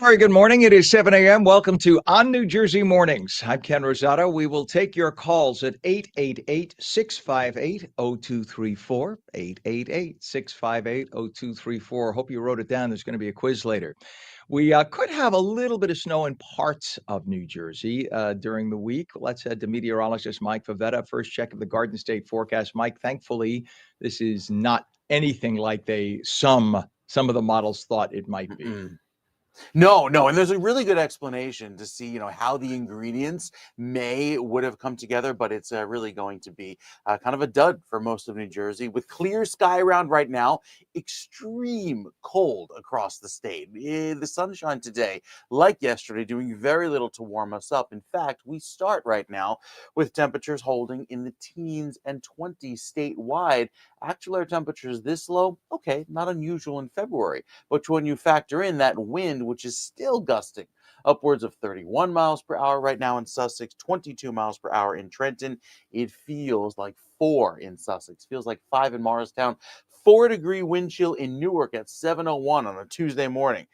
Very good morning. It is 7 a.m. Welcome to ONNJ Mornings. I'm Ken Rosato. We will take your calls at 888-658-0234, 888-658-0234. Hope you wrote it down. There's going to be a quiz later. We could have a little bit of snow in parts of New Jersey during the week. Let's head to meteorologist Mike Favetta. First check of the Garden State forecast. Mike, thankfully, this is not anything like some of the models thought it might be. No, and there's a really good explanation to see, how the ingredients would have come together, but it's really going to be kind of a dud for most of New Jersey with clear sky around right now, extreme cold across the state. The sunshine today, like yesterday, doing very little to warm us up. In fact, we start right now with temperatures holding in the teens and 20s statewide. Actual air temperatures this low, okay, not unusual in February, but when you factor in that wind, which is still gusting upwards of 31 miles per hour right now in Sussex, 22 miles per hour in Trenton. It feels like 4 in Sussex, feels like 5 in Morristown, 4-degree wind chill in Newark at 7:01 on a Tuesday morning.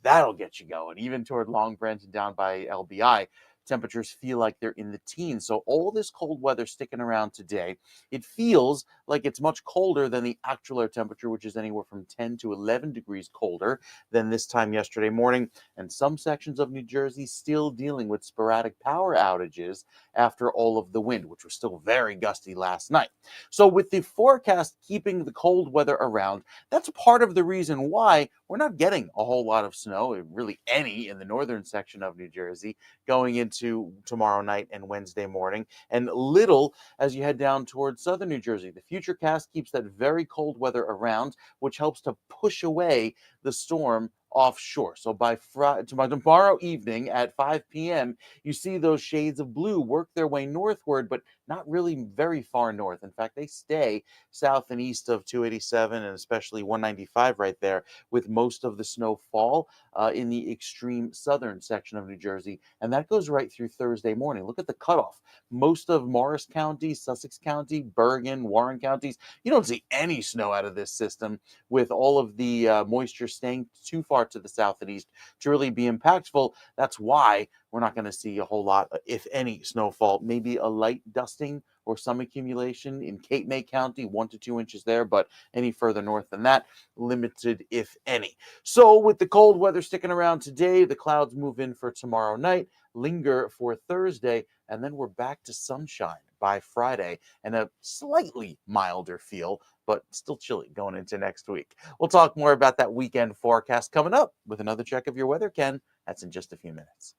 That'll get you going, even toward Long Branch and down by LBI. Temperatures feel like they're in the teens. So all this cold weather sticking around today, it feels like it's much colder than the actual air temperature, which is anywhere from 10 to 11 degrees colder than this time yesterday morning. And some sections of New Jersey still dealing with sporadic power outages after all of the wind, which was still very gusty last night. So with the forecast keeping the cold weather around, that's part of the reason why we're not getting a whole lot of snow, really any, in the northern section of New Jersey going into tomorrow night and Wednesday morning, and little as you head down towards southern New Jersey. The futurecast keeps that very cold weather around, which helps to push away the storm offshore. So by tomorrow evening at 5 p.m., you see those shades of blue work their way northward, but not really very far north. In fact, they stay south and east of 287 and especially 195 right there, with most of the snowfall in the extreme southern section of New Jersey. And that goes right through Thursday morning. Look at the cutoff. Most of Morris County, Sussex County, Bergen, Warren counties, you don't see any snow out of this system, with all of the moisture staying too far to the south and east to really be impactful. That's why we're not going to see a whole lot, if any, snowfall. Maybe a light dusting or some accumulation in Cape May County, 1 to 2 inches there, but any further north than that, limited, if any. So with the cold weather sticking around today, the clouds move in for tomorrow night, linger for Thursday, and then we're back to sunshine by Friday and a slightly milder feel, but still chilly going into next week. We'll talk more about that weekend forecast coming up with another check of your weather, Ken. That's in just a few minutes.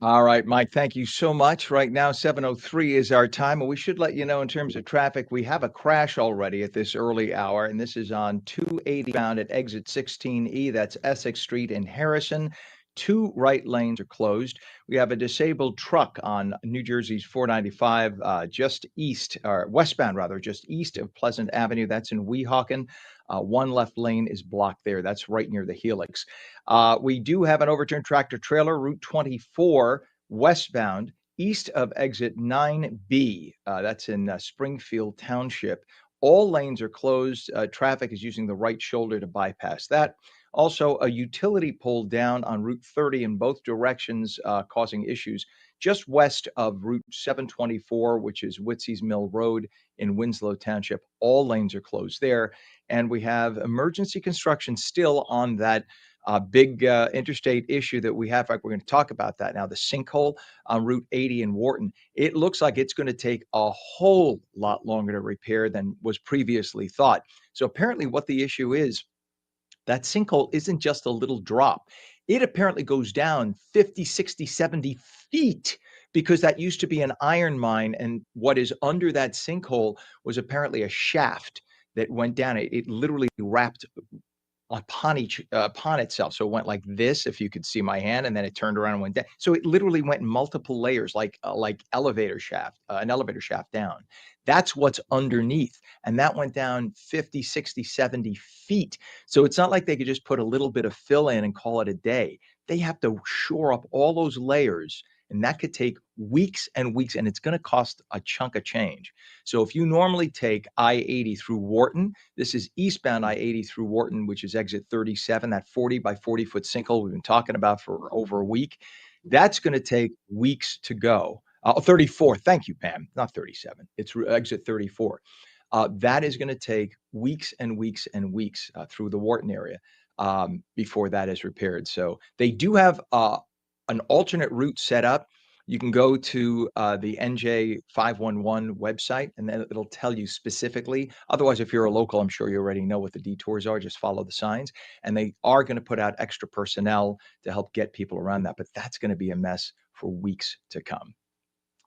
All right, Mike, thank you so much. Right now, 7:03 is our time, and we should let you know in terms of traffic, we have a crash already at this early hour, and this is on 280 bound at exit 16E. That's Essex Street in Harrison. 2 right lanes are closed. We have a disabled truck on New Jersey's 495, just east, or westbound rather, just east of Pleasant Avenue. That's in Weehawken. 1 left lane is blocked there. That's right near the Helix. We do have an overturned tractor trailer, Route 24, westbound, east of exit 9B. That's in Springfield Township. All lanes are closed. Traffic is using the right shoulder to bypass that. Also, a utility pole down on Route 30 in both directions, causing issues just west of Route 724, which is Witsy's Mill Road in Winslow Township. All lanes are closed there. And we have emergency construction still on that big interstate issue that we have. In fact, we're going to talk about that now. The sinkhole on Route 80 in Wharton. It looks like it's going to take a whole lot longer to repair than was previously thought. So apparently what the issue is, that sinkhole isn't just a little drop. It apparently goes down 50, 60, 70 feet, because that used to be an iron mine. And what is under that sinkhole was apparently a shaft that went down. It literally wrapped upon itself. So it went like this, if you could see my hand, and then it turned around and went down. So it literally went in multiple layers, like elevator shaft, an elevator shaft down. That's what's underneath. And that went down 50, 60, 70 feet. So it's not like they could just put a little bit of fill in and call it a day. They have to shore up all those layers and that could take weeks and weeks, and it's going to cost a chunk of change. So if you normally take I-80 through Wharton, this is eastbound I-80 through Wharton, which is exit 37, that 40 by 40-foot sinkhole we've been talking about for over a week. That's going to take weeks to go. 34. Thank you, Pam. Not 37. It's exit 34. That is going to take weeks and weeks and weeks through the Wharton area before that is repaired. So they do have an alternate route set up. You can go to the NJ 511 website, and then it'll tell you specifically. Otherwise, if you're a local, I'm sure you already know what the detours are. Just follow the signs. And they are going to put out extra personnel to help get people around that. But that's going to be a mess for weeks to come.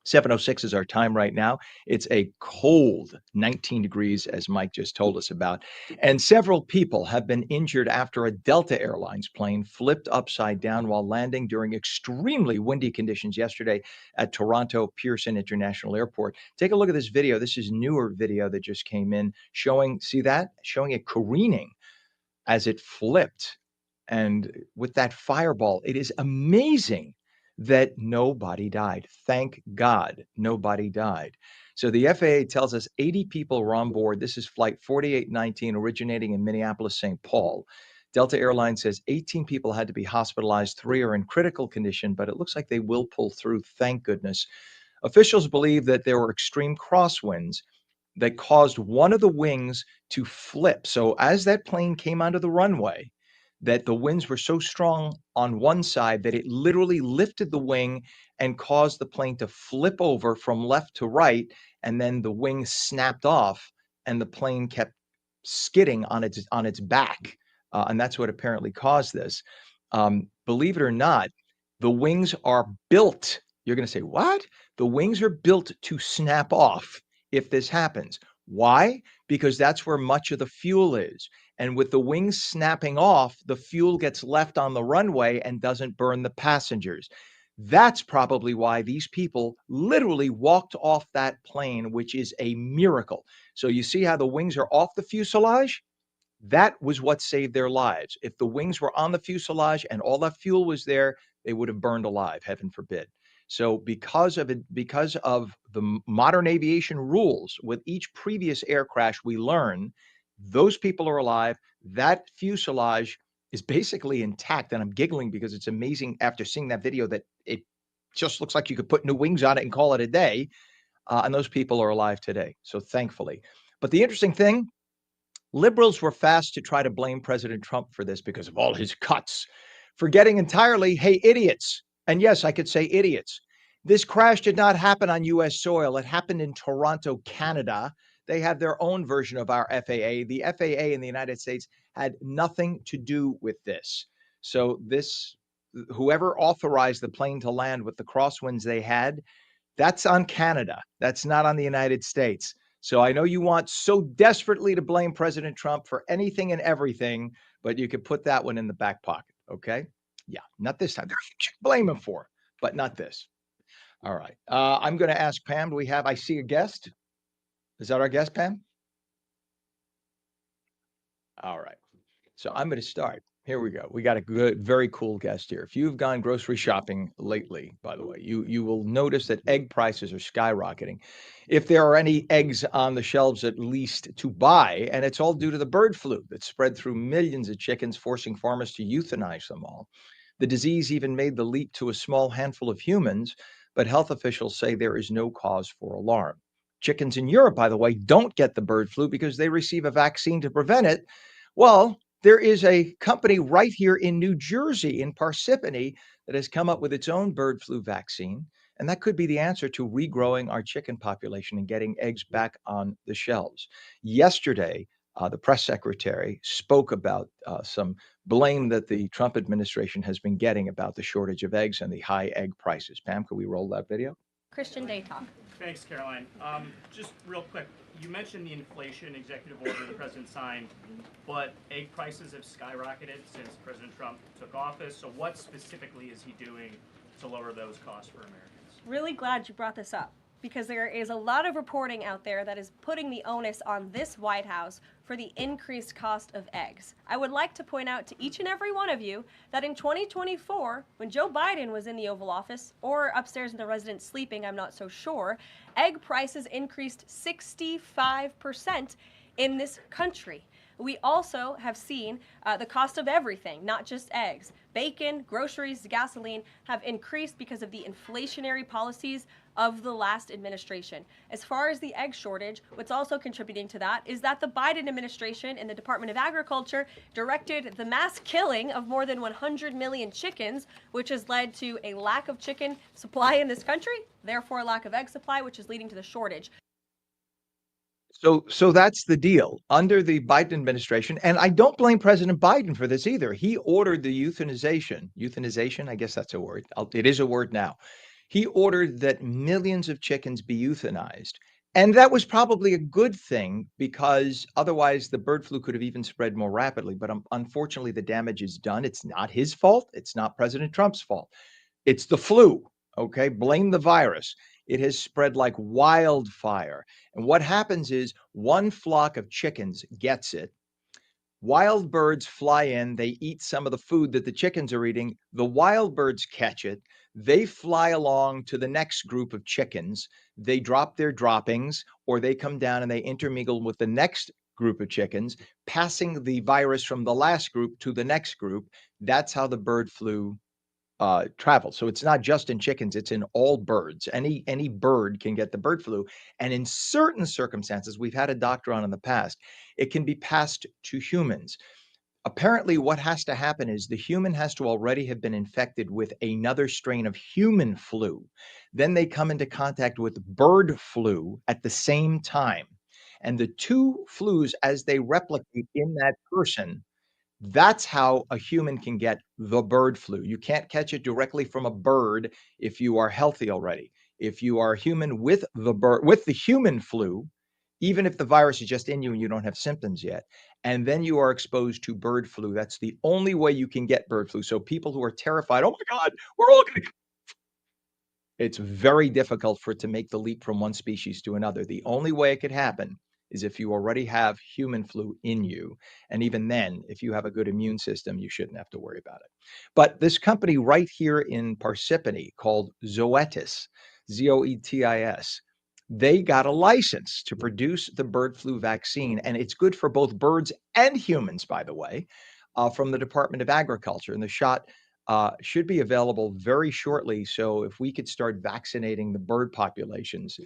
7:06 is our time right now. It's a cold 19 degrees, as Mike just told us about. And several people have been injured after a Delta Airlines plane flipped upside down while landing during extremely windy conditions yesterday at Toronto Pearson International Airport. Take a look at this video. This is newer video that just came in showing, see that? Showing it careening as it flipped. And with that fireball, it is amazing that nobody died. Thank God nobody died. So the FAA tells us 80 people were on board. This is flight 4819 originating in Minneapolis, St. Paul. Delta Airlines says 18 people had to be hospitalized. 3 are in critical condition, but it looks like they will pull through, thank goodness. Officials believe that there were extreme crosswinds that caused one of the wings to flip. So as that plane came onto the runway, that the winds were so strong on one side that it literally lifted the wing and caused the plane to flip over from left to right, and then the wing snapped off and the plane kept skidding on its back, and that's what apparently caused this. Believe it or not, the wings are built. You're going to say, what? The wings are built to snap off if this happens. Why? Because that's where much of the fuel is. And with the wings snapping off, the fuel gets left on the runway and doesn't burn the passengers. That's probably why these people literally walked off that plane, which is a miracle. So you see how the wings are off the fuselage? That was what saved their lives. If the wings were on the fuselage and all that fuel was there, they would have burned alive, heaven forbid. So because of the modern aviation rules, with each previous air crash, we learn those people are alive. That fuselage is basically intact. And I'm giggling because it's amazing after seeing that video that it just looks like you could put new wings on it and call it a day. And those people are alive today. So thankfully. But the interesting thing, liberals were fast to try to blame President Trump for this because of all his cuts, forgetting entirely, hey, idiots. And yes, I could say idiots. This crash did not happen on U.S. soil. It happened in Toronto, Canada. They have their own version of our FAA. The FAA in the United States had nothing to do with this. So whoever authorized the plane to land with the crosswinds they had, that's on Canada. That's not on the United States. So I know you want so desperately to blame President Trump for anything and everything, but you could put that one in the back pocket. Okay. Yeah. Not this time. Blame him for, but not this. All right. I'm going to ask Pam. I see a guest. Is that our guest, Pam? All right. So I'm going to start. Here we go. We got a good, very cool guest here. If you've gone grocery shopping lately, by the way, you will notice that egg prices are skyrocketing. If there are any eggs on the shelves, at least to buy, and it's all due to the bird flu that spread through millions of chickens, forcing farmers to euthanize them all. The disease even made the leap to a small handful of humans, but health officials say there is no cause for alarm. Chickens in Europe, by the way, don't get the bird flu because they receive a vaccine to prevent it. Well, there is a company right here in New Jersey, in Parsippany, that has come up with its own bird flu vaccine. And that could be the answer to regrowing our chicken population and getting eggs back on the shelves. Yesterday, the press secretary spoke about some blame that the Trump administration has been getting about the shortage of eggs and the high egg prices. Pam, could we roll that video? Christian Day Talk. Thanks, Caroline. Just real quick, you mentioned the inflation executive order the president signed, but egg prices have skyrocketed since President Trump took office. So what specifically is he doing to lower those costs for Americans? Really glad you brought this up. because there is a lot of reporting out there that is putting the onus on this White House for the increased cost of eggs. I would like to point out to each and every one of you that in 2024, when Joe Biden was in the Oval Office, or upstairs in the residence sleeping, I'm not so sure, egg prices increased 65% in this country. We also have seen the cost of everything, not just eggs. Bacon, groceries, gasoline have increased because of the inflationary policies of the last administration. As far as the egg shortage, what's also contributing to that is that the Biden administration and the Department of Agriculture directed the mass killing of more than 100 million chickens, which has led to a lack of chicken supply in this country, therefore a lack of egg supply, which is leading to the shortage. So that's the deal under the Biden administration. And I don't blame President Biden for this either. He ordered the euthanization, I guess that's a word. It is a word now. He ordered that millions of chickens be euthanized. And that was probably a good thing because otherwise the bird flu could have even spread more rapidly. But unfortunately, the damage is done. It's not his fault. It's not President Trump's fault. It's the flu. Okay. Blame the virus. It has spread like wildfire. And what happens is one flock of chickens gets it. Wild birds fly in, they eat some of the food that the chickens are eating. The wild birds catch it. They fly along to the next group of chickens. They drop their droppings, or they come down and they intermingle with the next group of chickens, passing the virus from the last group to the next group. That's how the bird flu travel. So it's not just in chickens, it's in all birds. Any bird can get the bird flu. And in certain circumstances, we've had a doctor on in the past, it can be passed to humans. Apparently, what has to happen is the human has to already have been infected with another strain of human flu. Then they come into contact with bird flu at the same time. And the two flus, as they replicate in that person, that's how a human can get the bird flu. You can't catch it directly from a bird if you are healthy already. If you are human with the human flu, even if the virus is just in you and you don't have symptoms yet, and then you are exposed to bird flu, that's the only way you can get bird flu. So people who are terrified, oh my God, we're all going to, it's very difficult for it to make the leap from one species to another. The only way it could happen is if you already have human flu in you. And even then, if you have a good immune system, you shouldn't have to worry about it. But this company right here in Parsippany called Zoetis, Zoetis, they got a license to produce the bird flu vaccine. And it's good for both birds and humans, by the way, from the Department of Agriculture. And the shot should be available very shortly. So if we could start vaccinating the bird populations,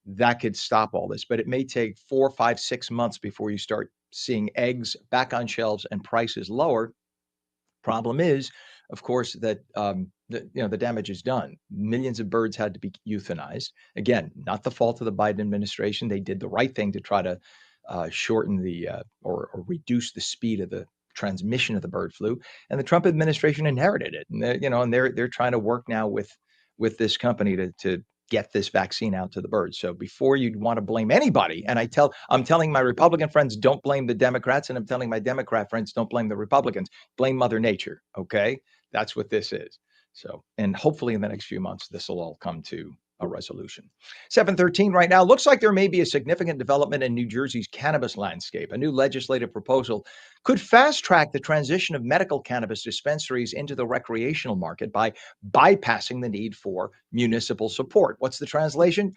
that could stop all this. But it may take 4, 5, 6 months before you start seeing eggs back on shelves and prices lower. Problem is, of course, that the damage is done. Millions of birds had to be euthanized. Again, not the fault of the Biden administration. They did the right thing to try to shorten the or reduce the speed of the transmission of the bird flu. And the Trump administration inherited it. And they're trying to work now with this company to get this vaccine out to the birds. So before you'd want to blame anybody, and I'm telling my Republican friends, don't blame the Democrats, and I'm telling my Democrat friends, don't blame the Republicans, blame Mother Nature. Okay, that's what this is. So, and hopefully in the next few months, this will all come to a resolution. 7:13 right now. Looks like there may be a significant development in New Jersey's cannabis landscape. A new legislative proposal could fast track the transition of medical cannabis dispensaries into the recreational market by bypassing the need for municipal support. What's the translation?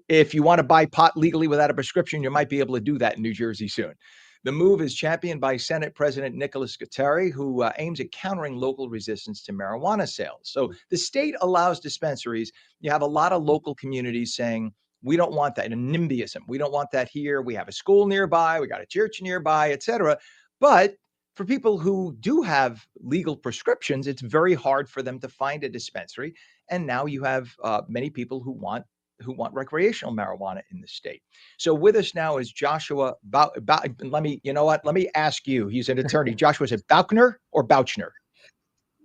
If you want to buy pot legally without a prescription, you might be able to do that in New Jersey soon. The move is championed by Senate President Nicholas Gattari, who aims at countering local resistance to marijuana sales. So the state allows dispensaries. You have a lot of local communities saying, we don't want that. And NIMBYism, we don't want that here. We have a school nearby. We got a church nearby, et cetera. But for people who do have legal prescriptions, it's very hard for them to find a dispensary. And now you have many people who want recreational marijuana in the state. So with us now is Joshua let me ask you. He's an attorney. Joshua, is it Bauchner or Bouchner?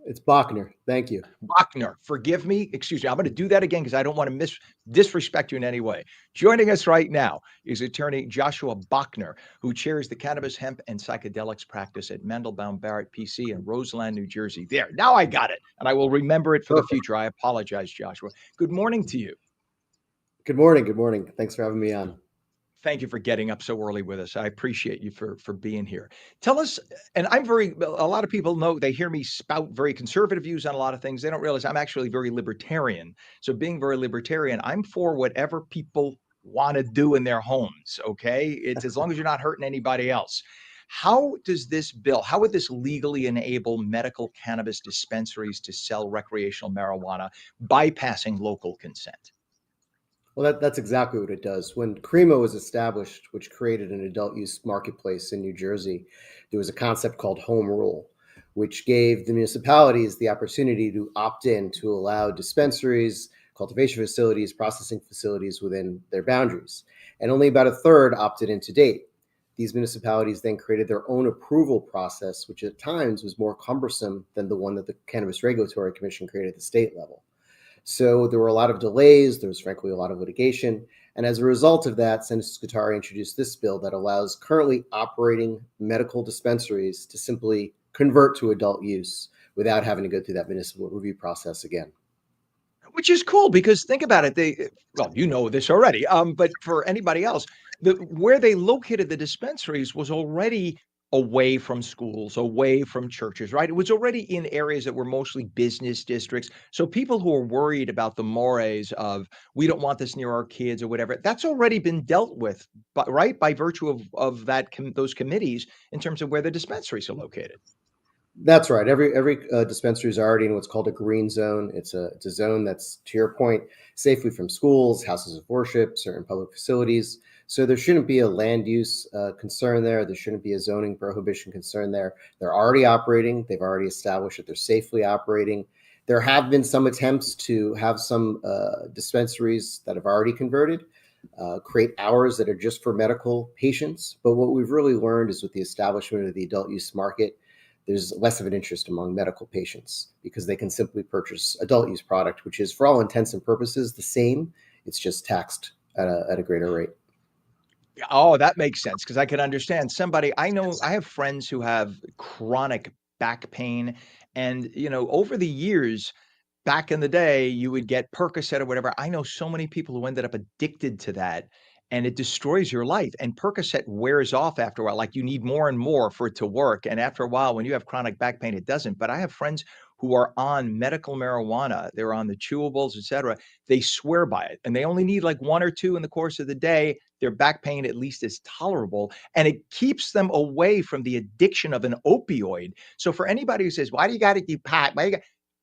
It's Bachner. Thank you. Bachner. Forgive me. Excuse me. I'm going to do that again because I don't want to disrespect you in any way. Joining us right now is attorney Joshua Bachner, who chairs the cannabis, hemp, and psychedelics practice at Mandelbaum Barrett PC in Roseland, New Jersey. There. Now I got it. And I will remember it for the future. I apologize, Joshua. Good morning to you. Good morning. Good morning. Thanks for having me on. Thank you for getting up so early with us. I appreciate you for being here. Tell us, and I'm very, a lot of people know, they hear me spout very conservative views on a lot of things. They don't realize I'm actually very libertarian. So being very libertarian, I'm for whatever people want to do in their homes. Okay. It's as long as you're not hurting anybody else. How does this bill, how would this legally enable medical cannabis dispensaries to sell recreational marijuana, bypassing local consent? Well, that's exactly what it does. When CREMA was established, which created an adult use marketplace in New Jersey, there was a concept called home rule, which gave the municipalities the opportunity to opt in to allow dispensaries, cultivation facilities, processing facilities within their boundaries. And only about a third opted in to date. These municipalities then created their own approval process, which at times was more cumbersome than the one that the Cannabis Regulatory Commission created at the state level. So there were a lot of delays. There was frankly a lot of litigation. And as a result of that, Senator Scutari introduced this bill that allows currently operating medical dispensaries to simply convert to adult use without having to go through that municipal review process again. Which is cool because think about it. Well, you know this already. But for anybody else, where they located the dispensaries was already away from schools, away from churches, right? It was already in areas that were mostly business districts. So people who are worried about the mores of we don't want this near our kids or whatever, that's already been dealt with, but right by virtue of those committees in terms of where the dispensaries are located. That's right. Every dispensary is already in what's called a green zone. It's a zone that's, to your point, safely from schools, houses of worship, certain public facilities. So there shouldn't be a land use concern there. There shouldn't be a zoning prohibition concern there. They're already operating. They've already established that they're safely operating. There have been some attempts to have some dispensaries that have already converted create hours that are just for medical patients. But what we've really learned is with the establishment of the adult use market, there's less of an interest among medical patients because they can simply purchase adult use product, which is for all intents and purposes the same. It's just taxed at a greater rate. Oh, that makes sense because I can understand somebody I know. I have friends who have chronic back pain, and over the years, back in the day, you would get Percocet or whatever. I know so many people who ended up addicted to that, and it destroys your life. And Percocet wears off after a while. Like you need more and more for it to work. And after a while, when you have chronic back pain, it doesn't. But I have friends who are on medical marijuana. They're on the chewables, et cetera. They swear by it, and they only need like one or two in the course of the day. Their back pain at least is tolerable, and it keeps them away from the addiction of an opioid. So for anybody who says, "Why do you got to do pot?"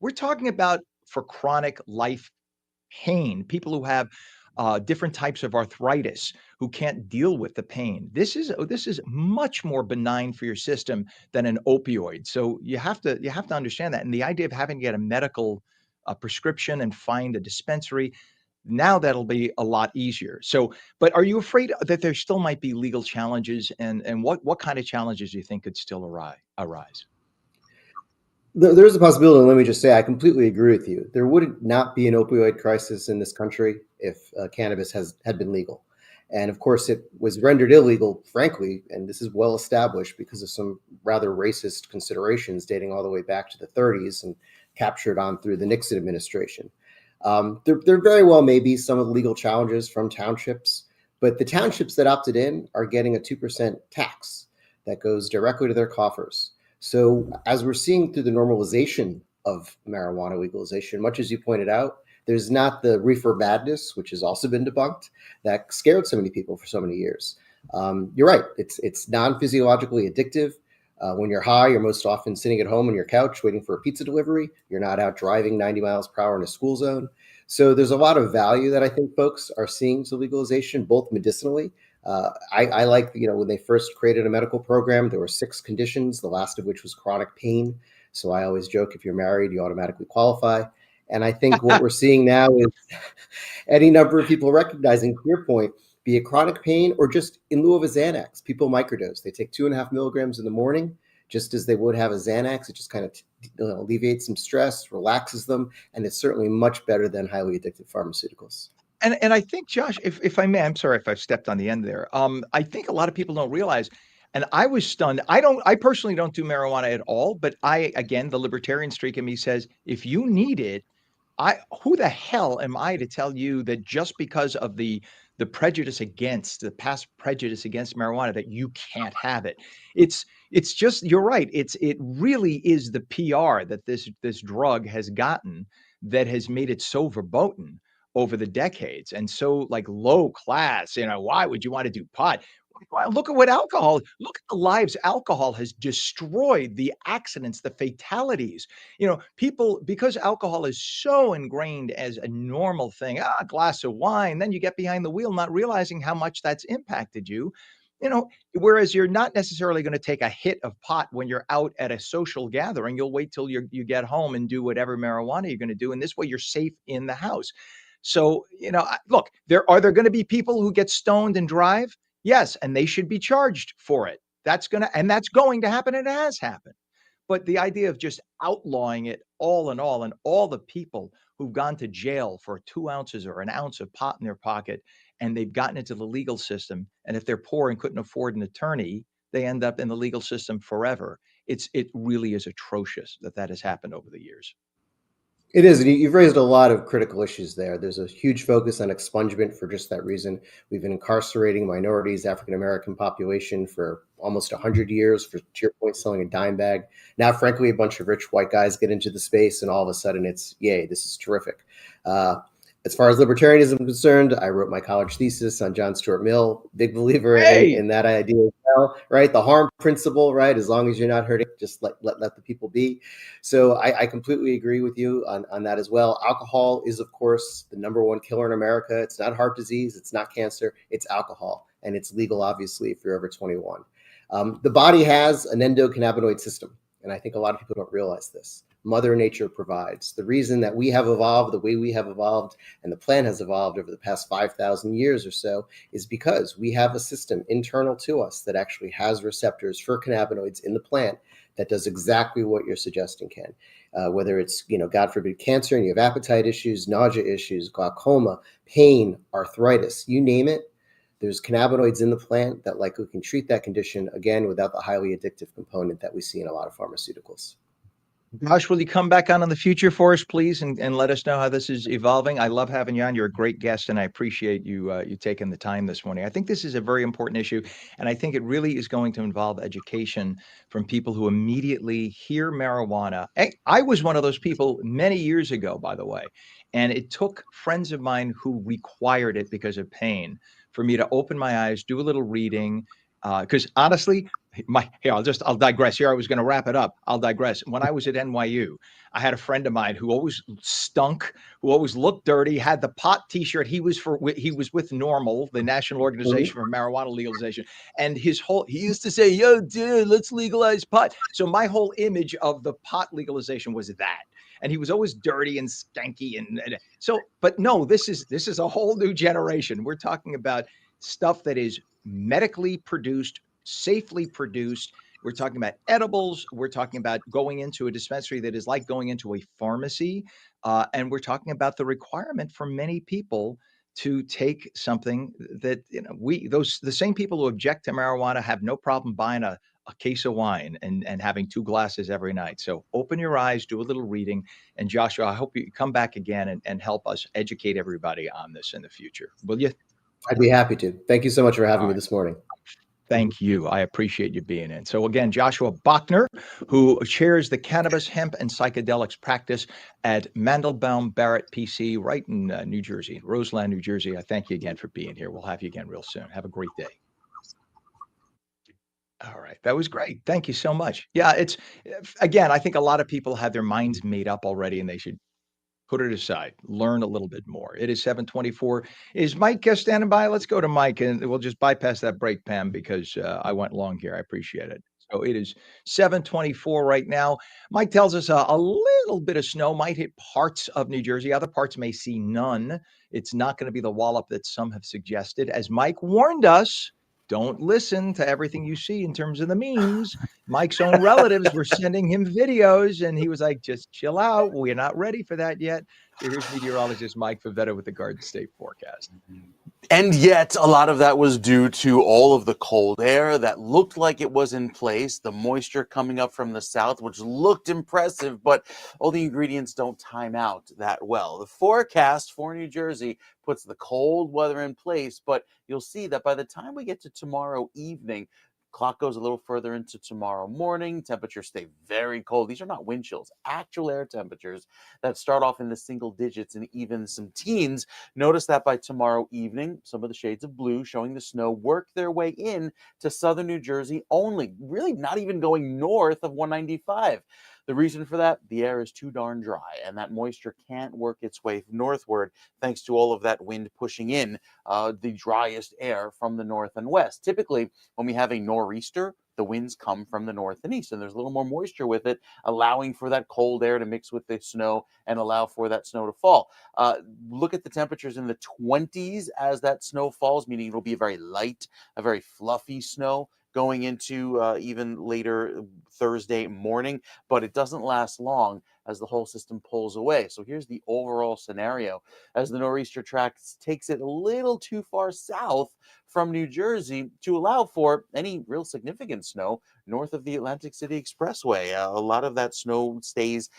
We're talking about for chronic life pain, people who have different types of arthritis who can't deal with the pain. This is much more benign for your system than an opioid. So you have to understand that. And the idea of having to get a medical prescription and find a dispensary, now that'll be a lot easier. So, but are you afraid that there still might be legal challenges, and what kind of challenges do you think could still arise? There's a possibility. And let me just say, I completely agree with you. There would not be an opioid crisis in this country if cannabis had been legal. And of course, it was rendered illegal, frankly, and this is well established because of some rather racist considerations dating all the way back to the 30s and captured on through the Nixon administration. There very well may be some legal challenges from townships, but the townships that opted in are getting a 2% tax that goes directly to their coffers. So as we're seeing through the normalization of marijuana legalization, much as you pointed out, there's not the reefer madness, which has also been debunked, that scared so many people for so many years. You're right. It's non-physiologically addictive. When you're high, you're most often sitting at home on your couch waiting for a pizza delivery. You're not out driving 90 miles per hour in a school zone. So there's a lot of value that I think folks are seeing to legalization, both medicinally. I like, when they first created a medical program, there were 6 conditions, the last of which was chronic pain. So I always joke, if you're married, you automatically qualify. And I think what we're seeing now is any number of people recognizing, to your point, be it chronic pain or just in lieu of a Xanax, people microdose. They take 2.5 milligrams in the morning, just as they would have a Xanax. It just kind of alleviates some stress, relaxes them, and it's certainly much better than highly addictive pharmaceuticals. And I think, Josh, if I may, I'm sorry if I've stepped on the end there. I think a lot of people don't realize, and I was stunned. I personally don't do marijuana at all, but again, the libertarian streak in me says, if you need it, who the hell am I to tell you that just because of the past prejudice against marijuana that you can't have it? It's just, you're right. It really is the PR that this drug has gotten that has made it so verboten over the decades and so like low class. Why would you want to do pot? Well, look at look at the lives alcohol has destroyed, the accidents, the fatalities. People, because alcohol is so ingrained as a normal thing, a glass of wine, then you get behind the wheel, not realizing how much that's impacted you. Whereas you're not necessarily going to take a hit of pot when you're out at a social gathering. You'll wait till you get home and do whatever marijuana you're going to do. And this way you're safe in the house. So, look, are there going to be people who get stoned and drive? Yes. And they should be charged for it. That's going to happen. And it has happened. But the idea of just outlawing it all in all, and all the people who've gone to jail for 2 ounces or an ounce of pot in their pocket, and they've gotten into the legal system, and if they're poor and couldn't afford an attorney, they end up in the legal system forever. It really is atrocious that has happened over the years. It is. And you've raised a lot of critical issues there. There's a huge focus on expungement for just that reason. We've been incarcerating minorities, African-American population for almost 100 years for, to your point, selling a dime bag. Now, frankly, a bunch of rich white guys get into the space and all of a sudden it's, yay, this is terrific. As far as libertarianism is concerned, I wrote my college thesis on John Stuart Mill. Big believer in that idea as well, right? The harm principle, right? As long as you're not hurting, just let the people be. So I completely agree with you on that as well. Alcohol is, of course, the #1 killer in America. It's not heart disease. It's not cancer. It's alcohol. And it's legal, obviously, if you're over 21. The body has an endocannabinoid system. And I think a lot of people don't realize this. Mother Nature provides. The reason that we have evolved the way we have evolved and the plant has evolved over the past 5,000 years or so is because we have a system internal to us that actually has receptors for cannabinoids in the plant that does exactly what you're suggesting, Ken. Whether it's, God forbid, cancer and you have appetite issues, nausea issues, glaucoma, pain, arthritis, you name it, there's cannabinoids in the plant that likely can treat that condition, again, without the highly addictive component that we see in a lot of pharmaceuticals. Josh, will you come back on in the future for us, please, and let us know how this is evolving? I love having you on. You're a great guest, and I appreciate you taking the time this morning. I think this is a very important issue, and I think it really is going to involve education from people who immediately hear marijuana. I was one of those people many years ago, by the way, and it took friends of mine who required it because of pain for me to open my eyes, do a little reading, because honestly, I'll digress here. I was going to wrap it up. I'll digress. When I was at NYU, I had a friend of mine who always stunk, who always looked dirty, had the pot T-shirt. He was with NORML, the National Organization for Marijuana Legalization, and he used to say, "Yo, dude, let's legalize pot." So my whole image of the pot legalization was that. And he was always dirty and skanky, but no, this is a whole new generation. We're talking about stuff that is medically produced, safely produced. We're talking about edibles. We're talking about going into a dispensary that is like going into a pharmacy. And we're talking about the requirement for many people to take something that, the same people who object to marijuana have no problem buying a case of wine and having 2 glasses every night. So open your eyes, do a little reading. And Joshua, I hope you come back again and help us educate everybody on this in the future. Will you? I'd be happy to. Thank you so much for having me this morning. Thank you. I appreciate you being in. So again, Joshua Bachner, who chairs the cannabis, hemp, and psychedelics practice at Mandelbaum Barrett PC, right in New Jersey, Roseland, New Jersey. I thank you again for being here. We'll have you again real soon. Have a great day. All right. That was great. Thank you so much. Yeah, again, I think a lot of people have their minds made up already, and they should put it aside, learn a little bit more. It is 7:24. Is Mike standing by? Let's go to Mike, and we'll just bypass that break, Pam, because I went long here. I appreciate it. So it is 7:24 right now. Mike tells us a little bit of snow might hit parts of New Jersey. Other parts may see none. It's not going to be the wallop that some have suggested. As Mike warned us, don't listen to everything you see in terms of the memes. Mike's own relatives were sending him videos, and he was like, "Just chill out. We're not ready for that yet." So here's meteorologist Mike Favetta with the Garden State forecast. And yet, a lot of that was due to all of the cold air that looked like it was in place, the moisture coming up from the south, which looked impressive, but all the ingredients don't time out that well. The forecast for New Jersey puts the cold weather in place, but you'll see that by the time we get to tomorrow evening, clock goes a little further into tomorrow morning. Temperatures stay very cold. These are not wind chills, actual air temperatures that start off in the single digits and even some teens. Notice that by tomorrow evening, some of the shades of blue showing the snow work their way in to southern New Jersey only, really not even going north of 195. The reason for that, the air is too darn dry, and that moisture can't work its way northward thanks to all of that wind pushing in the driest air from the north and west. Typically, when we have a nor'easter, the winds come from the north and east, and there's a little more moisture with it, allowing for that cold air to mix with the snow and allow for that snow to fall. Look at the temperatures in the 20s as that snow falls, meaning it'll be a very light, a very fluffy snow going into even later Thursday morning, but it doesn't last long as the whole system pulls away. So here's the overall scenario. As the nor'easter track takes it a little too far south from New Jersey to allow for any real significant snow north of the Atlantic City Expressway. A lot of that snow stays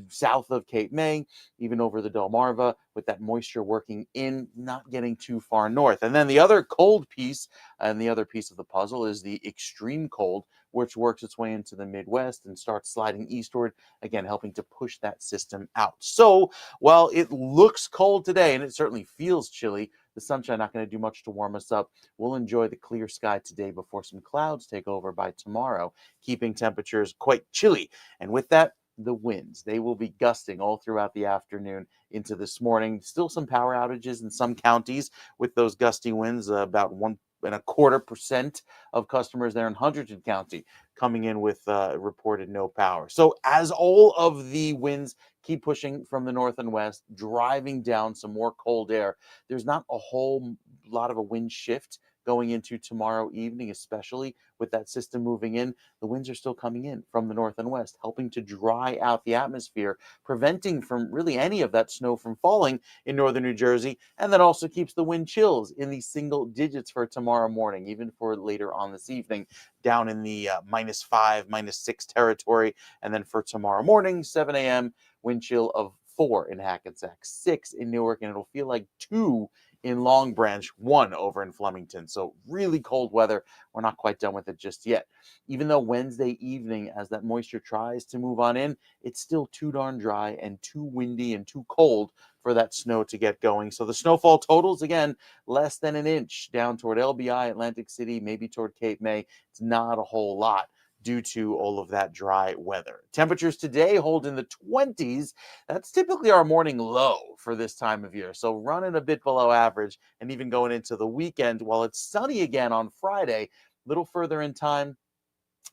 south of Cape May, even over the Delmarva, with that moisture working in, not getting too far north. And then the other cold piece, and the other piece of the puzzle, is the extreme cold, which works its way into the Midwest and starts sliding eastward, again, helping to push that system out. So while it looks cold today, and it certainly feels chilly, the sunshine not going to do much to warm us up. We'll enjoy the clear sky today before some clouds take over by tomorrow, keeping temperatures quite chilly. And with that, the winds. They will be gusting all throughout the afternoon into this morning. Still some power outages in some counties with those gusty winds, about 1.25% of customers there in Hunterdon County coming in with reported no power. So as all of the winds keep pushing from the north and west, driving down some more cold air, there's not a whole lot of a wind shift going into tomorrow evening, especially with that system moving in. The winds are still coming in from the north and west, helping to dry out the atmosphere, preventing from really any of that snow from falling in northern New Jersey, and that also keeps the wind chills in the single digits for tomorrow morning, even for later on this evening, down in the -5, -6 territory. And then for tomorrow morning, 7 a.m., wind chill of 4 in Hackensack, 6 in Newark, and it'll feel like 2 in Long Branch, 1 over in Flemington. So really cold weather. We're not quite done with it just yet. Even though Wednesday evening, as that moisture tries to move on in, it's still too darn dry and too windy and too cold for that snow to get going. So the snowfall totals, again, less than an inch down toward LBI, Atlantic City, maybe toward Cape May. It's not a whole lot due to all of that dry weather. Temperatures today hold in the 20s. That's typically our morning low for this time of year. So running a bit below average, and even going into the weekend, while it's sunny again on Friday, a little further in time,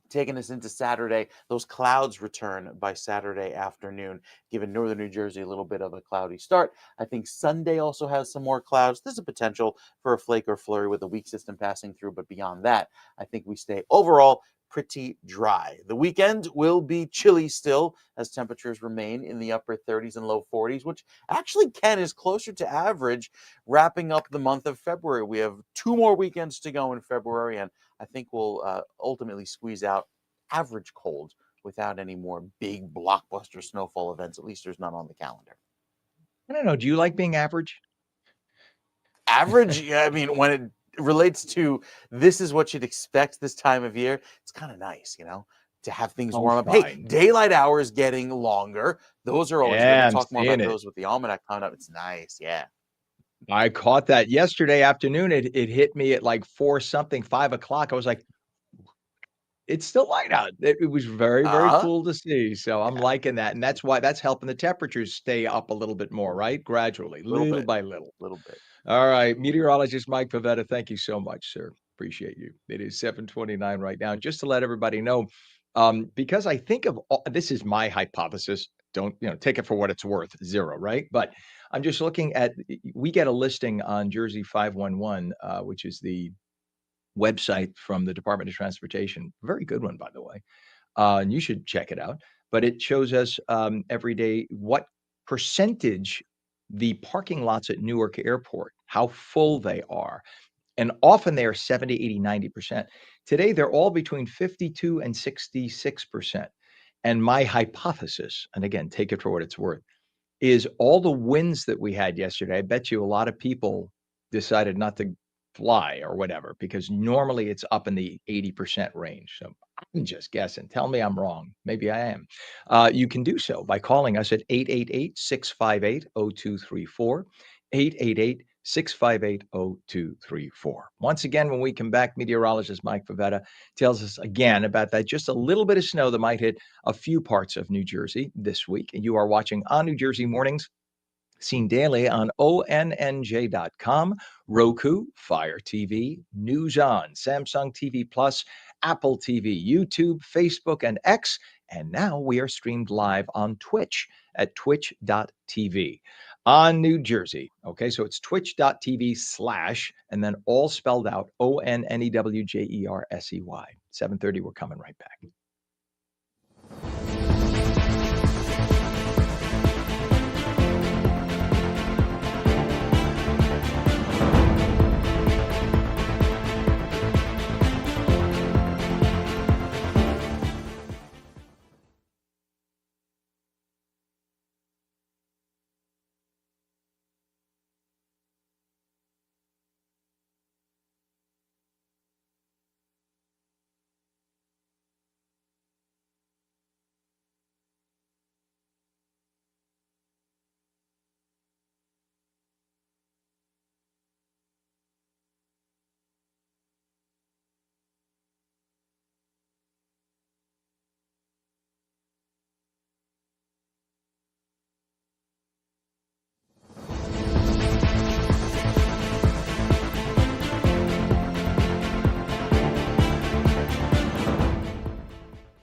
taking us into Saturday. Those clouds return by Saturday afternoon, giving northern New Jersey a little bit of a cloudy start. I think Sunday also has some more clouds. There's a potential for a flake or flurry with a weak system passing through, but beyond that, I think we stay overall pretty dry. The weekend will be chilly still as temperatures remain in the upper 30s and low 40s, which actually, Ken, is closer to average wrapping up the month of February. We have 2 more weekends to go in February, and I think we'll ultimately squeeze out average cold without any more big blockbuster snowfall events. At least there's none on the calendar. I don't know. Do you like being average? Average, yeah, I mean, when it relates to this is what you'd expect this time of year, it's kind of nice, to have things Oh, warm up. Hey, fine. daylight hours getting longer. Those are always good. Yeah, We'll I'm talk more about seeing it. those with the almanac coming up. It's nice. Yeah. I caught that yesterday afternoon. It hit me at like 4 something, 5 o'clock. I was like, it's still light out. It was very, very Uh-huh. cool to see. So I'm Yeah. liking that. And that's why that's helping the temperatures stay up a little bit more, right? Gradually, A little little bit. by little. A little bit. All right. Meteorologist Mike Pavetta, thank you so much, sir. Appreciate you. It is 7:29 right now. Just to let everybody know, because I think of this is my hypothesis. Don't take it for what it's worth, 0, right? But I'm just looking at we get a listing on Jersey 511, which is the website from the Department of Transportation. Very good one, by the way. And you should check it out. But it shows us every day what percentage the parking lots at Newark Airport, how full they are. And often they are 70, 80, 90%. Today, they're all between 52 and 66%. And my hypothesis, and again, take it for what it's worth, is all the winds that we had yesterday. I bet you a lot of people decided not to fly or whatever, because normally it's up in the 80% range. So I'm just guessing. Tell me I'm wrong. Maybe I am. You can do so by calling us at 888-658-0234, 888-658-0234. Once again, when we come back, meteorologist Mike Pavetta tells us again about that just a little bit of snow that might hit a few parts of New Jersey this week. And you are watching On New Jersey Mornings, seen daily on ONNJ.com, Roku, Fire TV, News On, Samsung TV Plus, Apple TV, YouTube, Facebook, and X. And now we are streamed live on Twitch at twitch.tv. On New Jersey. Okay, so it's twitch.tv/ and then all spelled out ONNEWJERSEY. 7:30, we're coming right back.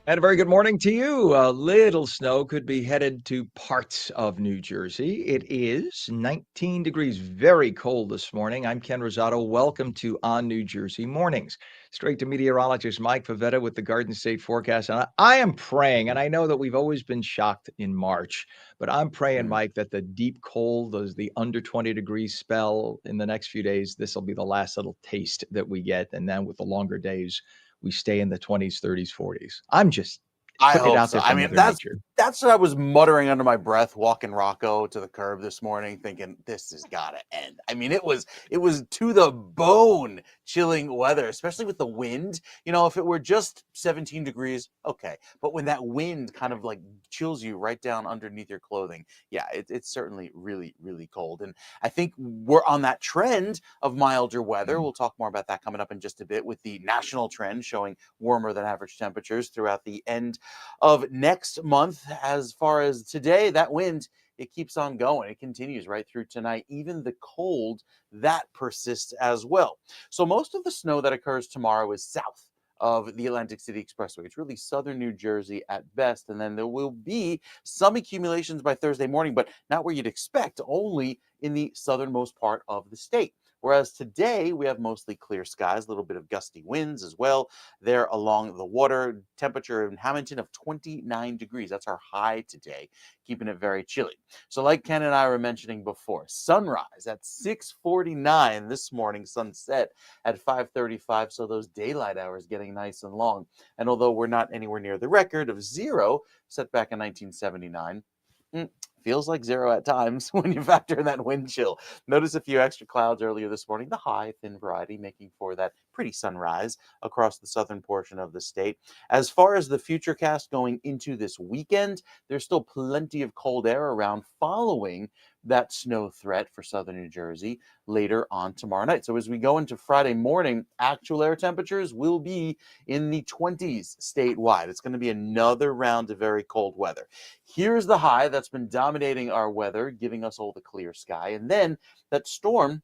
And a very good morning to you. A little snow could be headed to parts of New Jersey. It is 19 degrees, very cold this morning. I'm Ken Rosato. Welcome to On New Jersey Mornings. Straight to meteorologist Mike Pavetta with the Garden State forecast. And I am praying, and I know that we've always been shocked in March, but I'm praying, Mike, that the deep cold, the under 20 degrees spell in the next few days, this will be the last little taste that we get. And then with the longer days, we stay in the 20s, 30s, 40s. I'm just I putting it hope out so. there I for mean, Mother Nature. that's what I was muttering under my breath, walking Rocco to the curb this morning, thinking this has got to end. I mean, it was to the bone chilling weather, especially with the wind. You know, if it were just 17 degrees, okay, but when that wind kind of like chills you right down underneath your clothing, yeah, it's certainly really, really cold. And I think we're on that trend of milder weather. We'll talk more about that coming up in just a bit, with the national trend showing warmer than average temperatures throughout the end of next month. As far as today, that wind, it keeps on going. It continues right through tonight. Even the cold, that persists as well. So most of the snow that occurs tomorrow is south of the Atlantic City Expressway. It's really southern New Jersey at best. And then there will be some accumulations by Thursday morning, but not where you'd expect, only in the southernmost part of the state. Whereas today we have mostly clear skies, a little bit of gusty winds as well there along the water. Temperature in Hamilton of 29 degrees. That's our high today, keeping it very chilly. So like Ken and I were mentioning before, sunrise at 6:49 this morning, sunset at 5:35. So those daylight hours getting nice and long. And although we're not anywhere near the record of 0 set back in 1979, feels like 0 at times when you factor in that wind chill. Notice a few extra clouds earlier this morning, the high, thin variety, making for that pretty sunrise across the southern portion of the state. As far as the future cast going into this weekend, there's still plenty of cold air around following that snow threat for southern New Jersey later on tomorrow night. So as we go into Friday morning, actual air temperatures will be in the 20s statewide. It's going to be another round of very cold weather. Here's the high that's been dominating our weather, giving us all the clear sky. And then that storm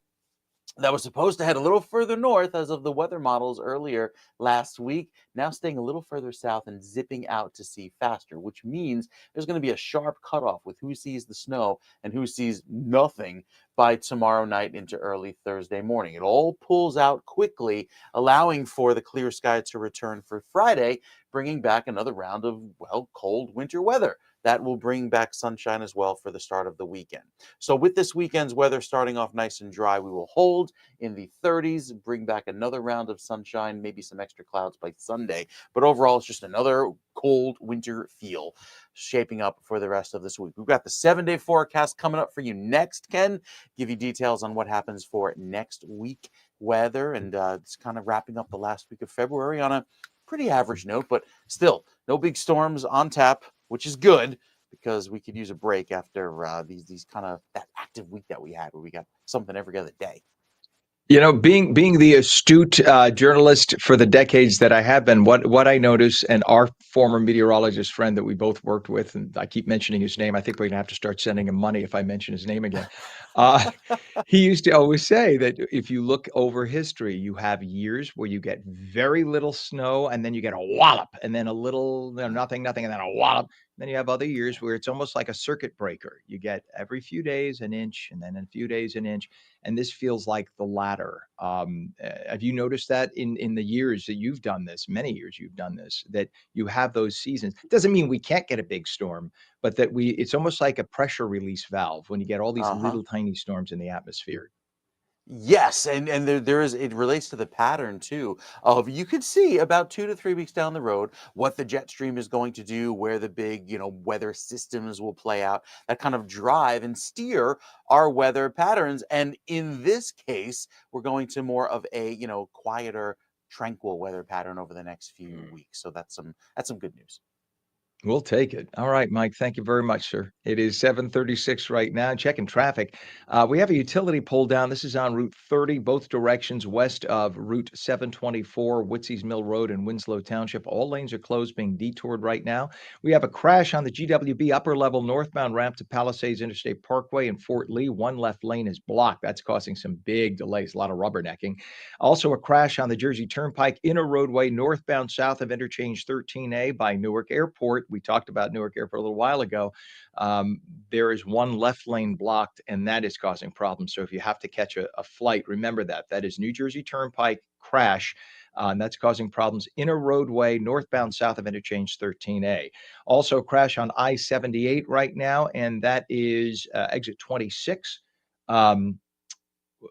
that was supposed to head a little further north as of the weather models earlier last week, now staying a little further south and zipping out to sea faster, which means there's going to be a sharp cutoff with who sees the snow and who sees nothing by tomorrow night into early Thursday morning. It all pulls out quickly, allowing for the clear sky to return for Friday, bringing back another round of, well, cold winter weather. That will bring back sunshine as well for the start of the weekend. So with this weekend's weather starting off nice and dry, we will hold in the 30s, bring back another round of sunshine, maybe some extra clouds by Sunday. But overall, it's just another cold winter feel shaping up for the rest of this week. We've got the 7-day forecast coming up for you next, Ken. Give you details on what happens for next week weather. And it's kind of wrapping up the last week of February on a pretty average note, but still no big storms on tap, which is good, because we could use a break after these kind of that active week that we had, where we got something every other day. Being the astute journalist for the decades that I have been, what I notice, and our former meteorologist friend that we both worked with, and I keep mentioning his name. I think we're gonna have to start sending him money if I mention his name again. Uh, he used to always say that if you look over history, you have years where you get very little snow, and then you get a wallop, and then a little, nothing, and then a wallop. Then you have other years where it's almost like a circuit breaker. You get every few days an inch, and then in a few days an inch, and this feels like the latter. Have you noticed that in the years that you've done this, many years you've done this, that you have those seasons? Doesn't mean we can't get a big storm, but that it's almost like a pressure release valve when you get all these Uh-huh. little tiny storms in the atmosphere. Yes, and there is, it relates to the pattern too of, you could see about 2 to 3 weeks down the road what the jet stream is going to do, where the big, weather systems will play out that kind of drive and steer our weather patterns. And in this case, we're going to more of a, quieter, tranquil weather pattern over the next few weeks. So that's some good news. We'll take it. All right, Mike. Thank you very much, sir. It is 7:36 right now. Checking traffic. We have a utility pull down. This is on Route 30, both directions west of Route 724, Witsy's Mill Road in Winslow Township. All lanes are closed, being detoured right now. We have a crash on the GWB upper level northbound ramp to Palisades Interstate Parkway in Fort Lee. One left lane is blocked. That's causing some big delays, a lot of rubbernecking. Also, a crash on the Jersey Turnpike inner roadway northbound south of Interchange 13A by Newark Airport. We talked about Newark Airport a little while ago. There is one left lane blocked, and that is causing problems. So if you have to catch a flight, remember that. That is New Jersey Turnpike crash. And that's causing problems. Inner roadway northbound south of Interchange 13A. Also, crash on I-78 right now, and that is exit 26.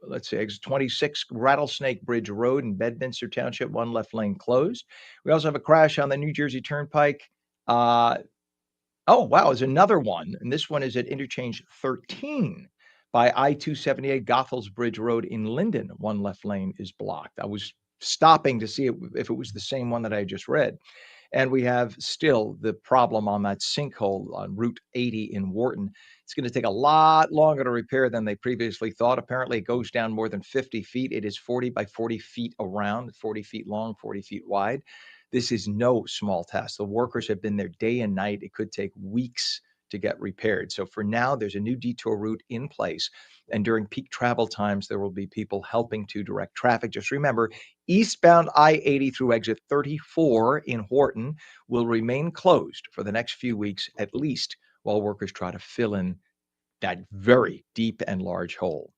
Let's see, exit 26 Rattlesnake Bridge Road in Bedminster Township, one left lane closed. We also have a crash on the New Jersey Turnpike. Oh, wow, there's another one, and this one is at interchange 13 by I-278 Goethals Bridge Road in Linden. One left lane is blocked. I was stopping to see if it was the same one that I just read. And we have still the problem on that sinkhole on Route 80 in Wharton. It's going to take a lot longer to repair than they previously thought. Apparently, it goes down more than 50 feet. It is 40 by 40 feet around, 40 feet long, 40 feet wide. This is no small task. The workers have been there day and night. It could take weeks to get repaired. So for now, there's a new detour route in place. And during peak travel times, there will be people helping to direct traffic. Just remember, eastbound I-80 through exit 34 in Wharton will remain closed for the next few weeks, at least while workers try to fill in that very deep and large hole.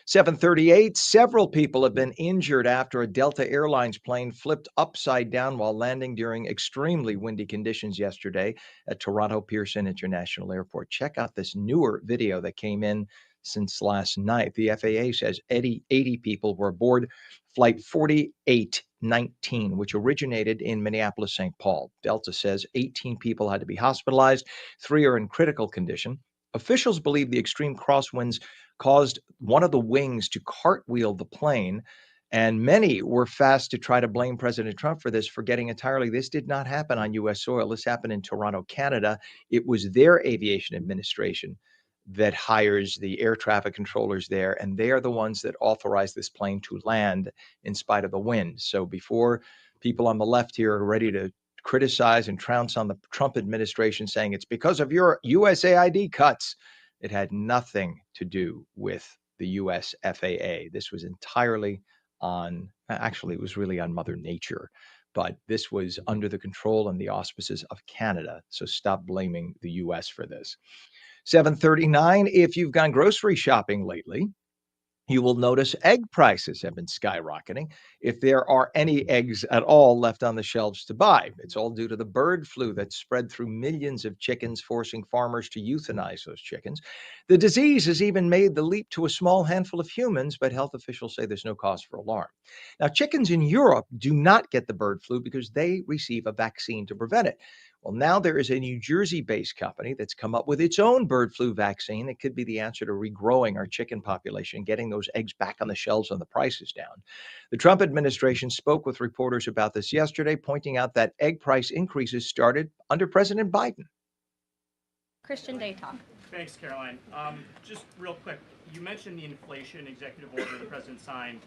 7:38, several people have been injured after a Delta Airlines plane flipped upside down while landing during extremely windy conditions yesterday at Toronto Pearson International Airport. Check out this newer video that came in since last night. The FAA says 80 people were aboard flight 4819, which originated in Minneapolis, St. Paul. Delta says 18 people had to be hospitalized, 3 are in critical condition. Officials believe the extreme crosswinds caused one of the wings to cartwheel the plane, and many were fast to try to blame President Trump for this, forgetting entirely this did not happen on U.S. soil. This happened in Toronto, Canada. It was their aviation administration that hires the air traffic controllers there, and they are the ones that authorize this plane to land in spite of the wind. So before people on the left here are ready to criticize and trounce on the Trump administration saying it's because of your USAID cuts, it had nothing to do with the US FAA. This was entirely on, actually, it was really on Mother Nature, but this was under the control and the auspices of Canada. So stop blaming the US for this. 7:39, if you've gone grocery shopping lately, you will notice egg prices have been skyrocketing. If there are any eggs at all left on the shelves to buy, it's all due to the bird flu that spread through millions of chickens, forcing farmers to euthanize those chickens. The disease has even made the leap to a small handful of humans, but health officials say there's no cause for alarm. Now, chickens in Europe do not get the bird flu because they receive a vaccine to prevent it. Well, now there is a New Jersey-based company that's come up with its own bird flu vaccine. It could be the answer to regrowing our chicken population, getting those eggs back on the shelves and the prices down. The Trump administration spoke with reporters about this yesterday, pointing out that egg price increases started under President Biden. Christian Day Talk. Thanks, Caroline. Just real quick, you mentioned the inflation executive order the president signed,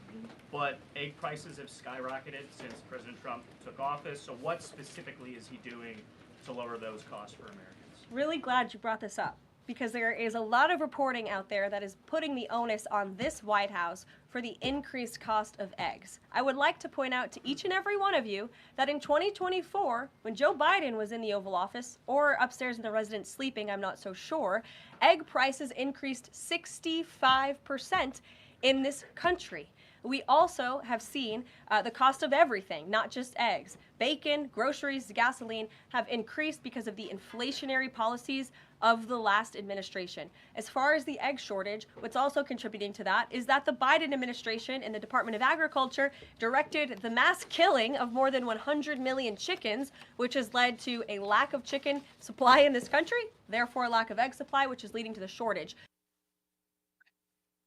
but egg prices have skyrocketed since President Trump took office. So what specifically is he doing to lower those costs for Americans? Really glad you brought this up, because there is a lot of reporting out there that is putting the onus on this White House for the increased cost of eggs. I would like to point out to each and every one of you that in 2024, when Joe Biden was in the Oval Office, or upstairs in the residence sleeping, I'm not so sure, egg prices increased 65% in this country. We also have seen the cost of everything, not just eggs. Bacon, groceries, gasoline have increased because of the inflationary policies of the last administration. As far as the egg shortage, what's also contributing to that is that the Biden administration and the Department of Agriculture directed the mass killing of more than 100 million chickens, which has led to a lack of chicken supply in this country, therefore a lack of egg supply, which is leading to the shortage.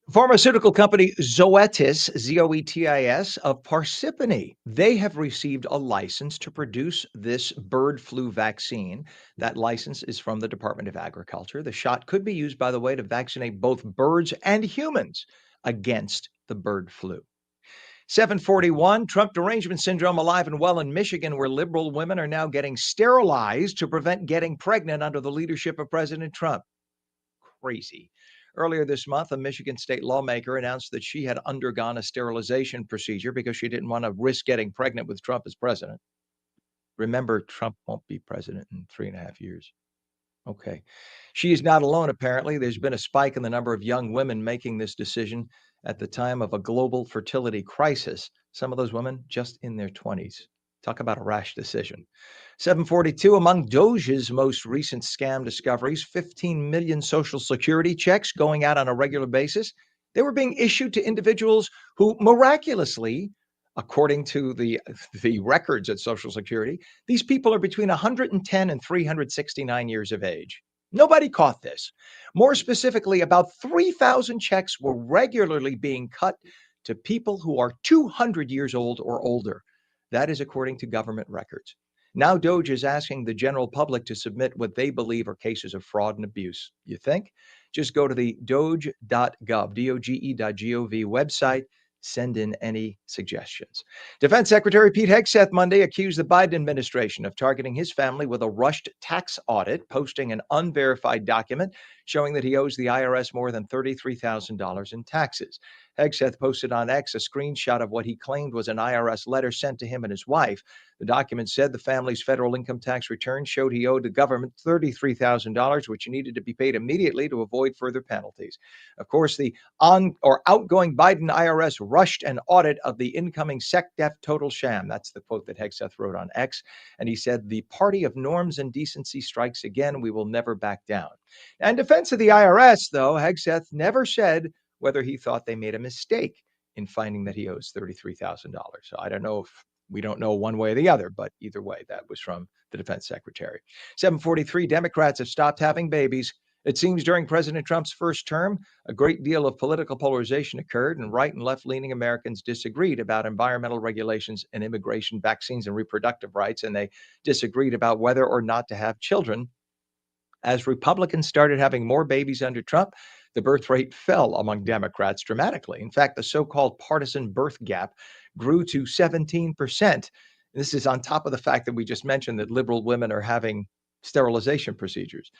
Pharmaceutical company Zoetis, Zoetis, of Parsippany, they have received a license to produce this bird flu vaccine. That license is from the Department of Agriculture. The shot could be used, by the way, to vaccinate both birds and humans against the bird flu. 741, Trump derangement syndrome alive and well in Michigan, where liberal women are now getting sterilized to prevent getting pregnant under the leadership of President Trump. Crazy. Earlier this month, a Michigan state lawmaker announced that she had undergone a sterilization procedure because she didn't want to risk getting pregnant with Trump as president. Remember, Trump won't be president in 3.5 years. Okay. She is not alone, apparently. There's been a spike in the number of young women making this decision at the time of a global fertility crisis. Some of those women just in their 20s. Talk about a rash decision. 742, among Doge's most recent scam discoveries, 15 million Social Security checks going out on a regular basis. They were being issued to individuals who miraculously, according to the records at Social Security, these people are between 110 and 369 years of age. Nobody caught this. More specifically, about 3,000 checks were regularly being cut to people who are 200 years old or older. That is according to government records. Now Doge is asking the general public to submit what they believe are cases of fraud and abuse. You think? Just go to the doge.gov, doge.gov website. Send in any suggestions. Defense Secretary Pete Hegseth Monday accused the Biden administration of targeting his family with a rushed tax audit, posting an unverified document showing that he owes the IRS more than $33,000 in taxes. Hegseth posted on X a screenshot of what he claimed was an IRS letter sent to him and his wife. The document said the family's federal income tax return showed he owed the government $33,000, which needed to be paid immediately to avoid further penalties. Of course, the outgoing Biden IRS rushed an audit of the incoming SecDef total sham. That's the quote that Hegseth wrote on X. And he said, "The party of norms and decency strikes again. We will never back down." In defense of the IRS, though, Hegseth never said whether he thought they made a mistake in finding that he owes $33,000. So I don't know if we don't know one way or the other, but either way, that was from the defense secretary. 743, Democrats have stopped having babies. It seems during President Trump's first term, a great deal of political polarization occurred, and right and left-leaning Americans disagreed about environmental regulations and immigration, vaccines, and reproductive rights, and they disagreed about whether or not to have children. As Republicans started having more babies under Trump, the birth rate fell among Democrats dramatically. In fact, the so-called partisan birth gap grew to 17%. This is on top of the fact that we just mentioned that liberal women are having sterilization procedures.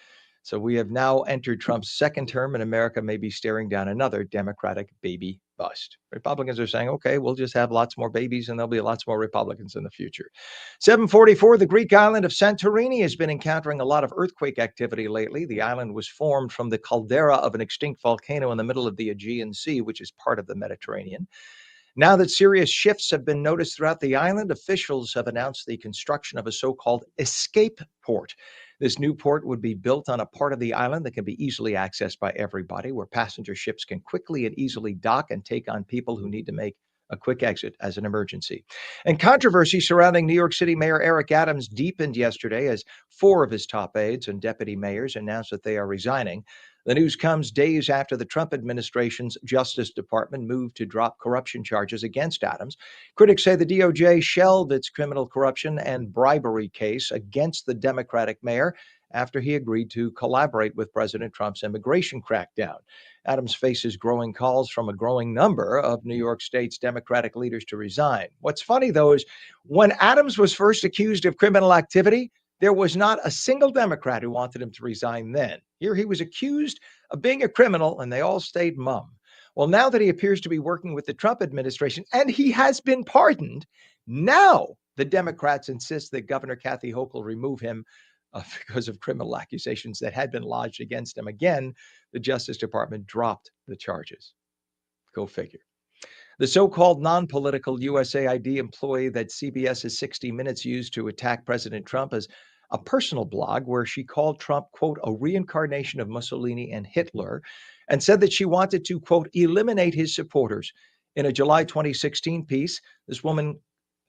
So we have now entered Trump's second term, and America may be staring down another Democratic baby bust. Republicans are saying, okay, we'll just have lots more babies and there'll be lots more Republicans in the future. 744, the Greek island of Santorini has been encountering a lot of earthquake activity lately. The island was formed from the caldera of an extinct volcano in the middle of the Aegean Sea, which is part of the Mediterranean. Now that serious shifts have been noticed throughout the island, officials have announced the construction of a so-called escape port. This new port would be built on a part of the island that can be easily accessed by everybody, where passenger ships can quickly and easily dock and take on people who need to make a quick exit as an emergency. And controversy surrounding New York City Mayor Eric Adams deepened yesterday as 4 of his top aides and deputy mayors announced that they are resigning. The news comes days after the Trump administration's Justice Department moved to drop corruption charges against Adams. Critics say the DOJ shelved its criminal corruption and bribery case against the Democratic mayor after he agreed to collaborate with President Trump's immigration crackdown. Adams faces growing calls from a growing number of New York State's Democratic leaders to resign. What's funny, though, is when Adams was first accused of criminal activity, there was not a single Democrat who wanted him to resign then. Here he was accused of being a criminal, and they all stayed mum. Well, now that he appears to be working with the Trump administration, and he has been pardoned, now the Democrats insist that Governor Kathy Hochul remove him because of criminal accusations that had been lodged against him. Again, the Justice Department dropped the charges. Go figure. The so-called non-political USAID employee that CBS's 60 Minutes used to attack President Trump is a personal blog where she called Trump, quote, a reincarnation of Mussolini and Hitler, and said that she wanted to, quote, eliminate his supporters. In a July 2016 piece, this woman,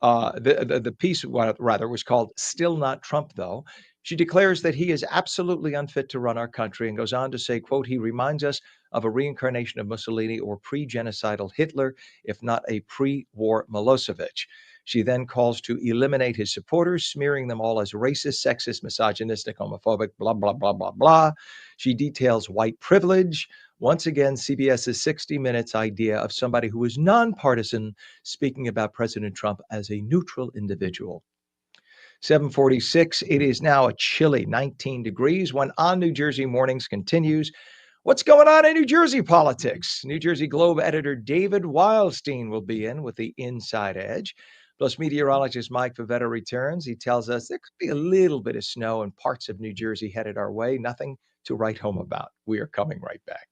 the piece rather was called Still Not Trump, though. She declares that he is absolutely unfit to run our country and goes on to say, quote, he reminds us of a reincarnation of Mussolini or pre-genocidal Hitler, if not a pre-war Milosevic. She then calls to eliminate his supporters, smearing them all as racist, sexist, misogynistic, homophobic, blah, blah, blah, blah, blah. She details white privilege. Once again, CBS's 60 Minutes idea of somebody who is nonpartisan speaking about President Trump as a neutral individual. 746, it is now a chilly 19 degrees when ONNJ Mornings continues. What's going on in New Jersey politics? New Jersey Globe editor David Wildstein will be in with the Inside Edge. Plus, meteorologist Mike Favetta returns. He tells us there could be a little bit of snow in parts of New Jersey headed our way. Nothing to write home about. We are coming right back.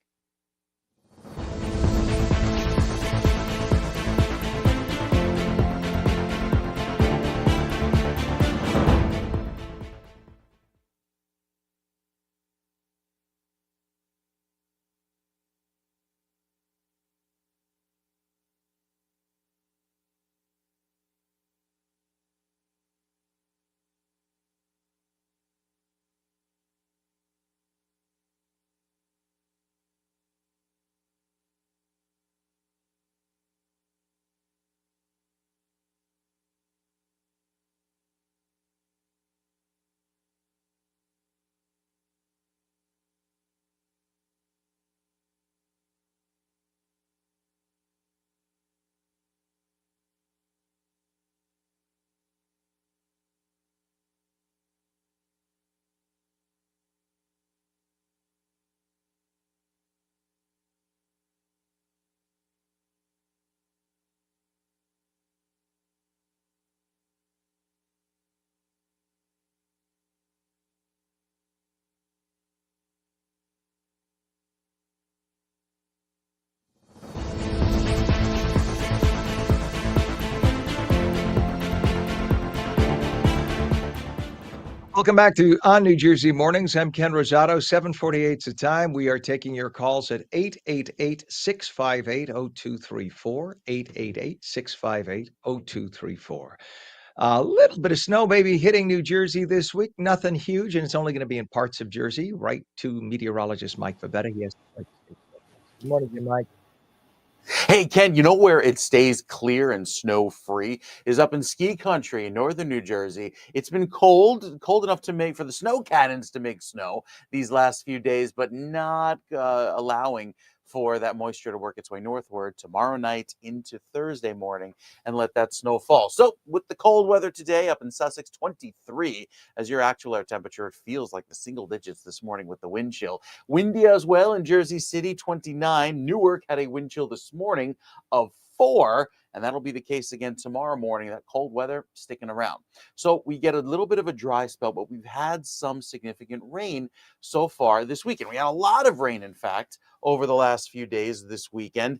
Welcome back to ONNJ Mornings. I'm Ken Rosato. 7:48 is the time. We are taking your calls at 888-658-0234, 888-658-0234. A little bit of snow maybe hitting New Jersey this week. Nothing huge, and it's only going to be in parts of Jersey. Right to meteorologist Mike Favetta. He has. Good morning, Mike. Hey, Ken, you know where it stays clear and snow-free is up in ski country in northern New Jersey. It's been cold enough to make for the snow cannons to make snow these last few days, but not allowing for that moisture to work its way northward tomorrow night into Thursday morning and let that snow fall. So with the cold weather today up in Sussex, 23 as your actual air temperature, it feels like the single digits this morning with the wind chill. Windy as well in Jersey City, 29. Newark had a wind chill this morning of 4, and that'll be the case again tomorrow morning. That cold weather sticking around. So we get a little bit of a dry spell, but we've had some significant rain so far this weekend. We had a lot of rain, in fact, over the last few days this weekend.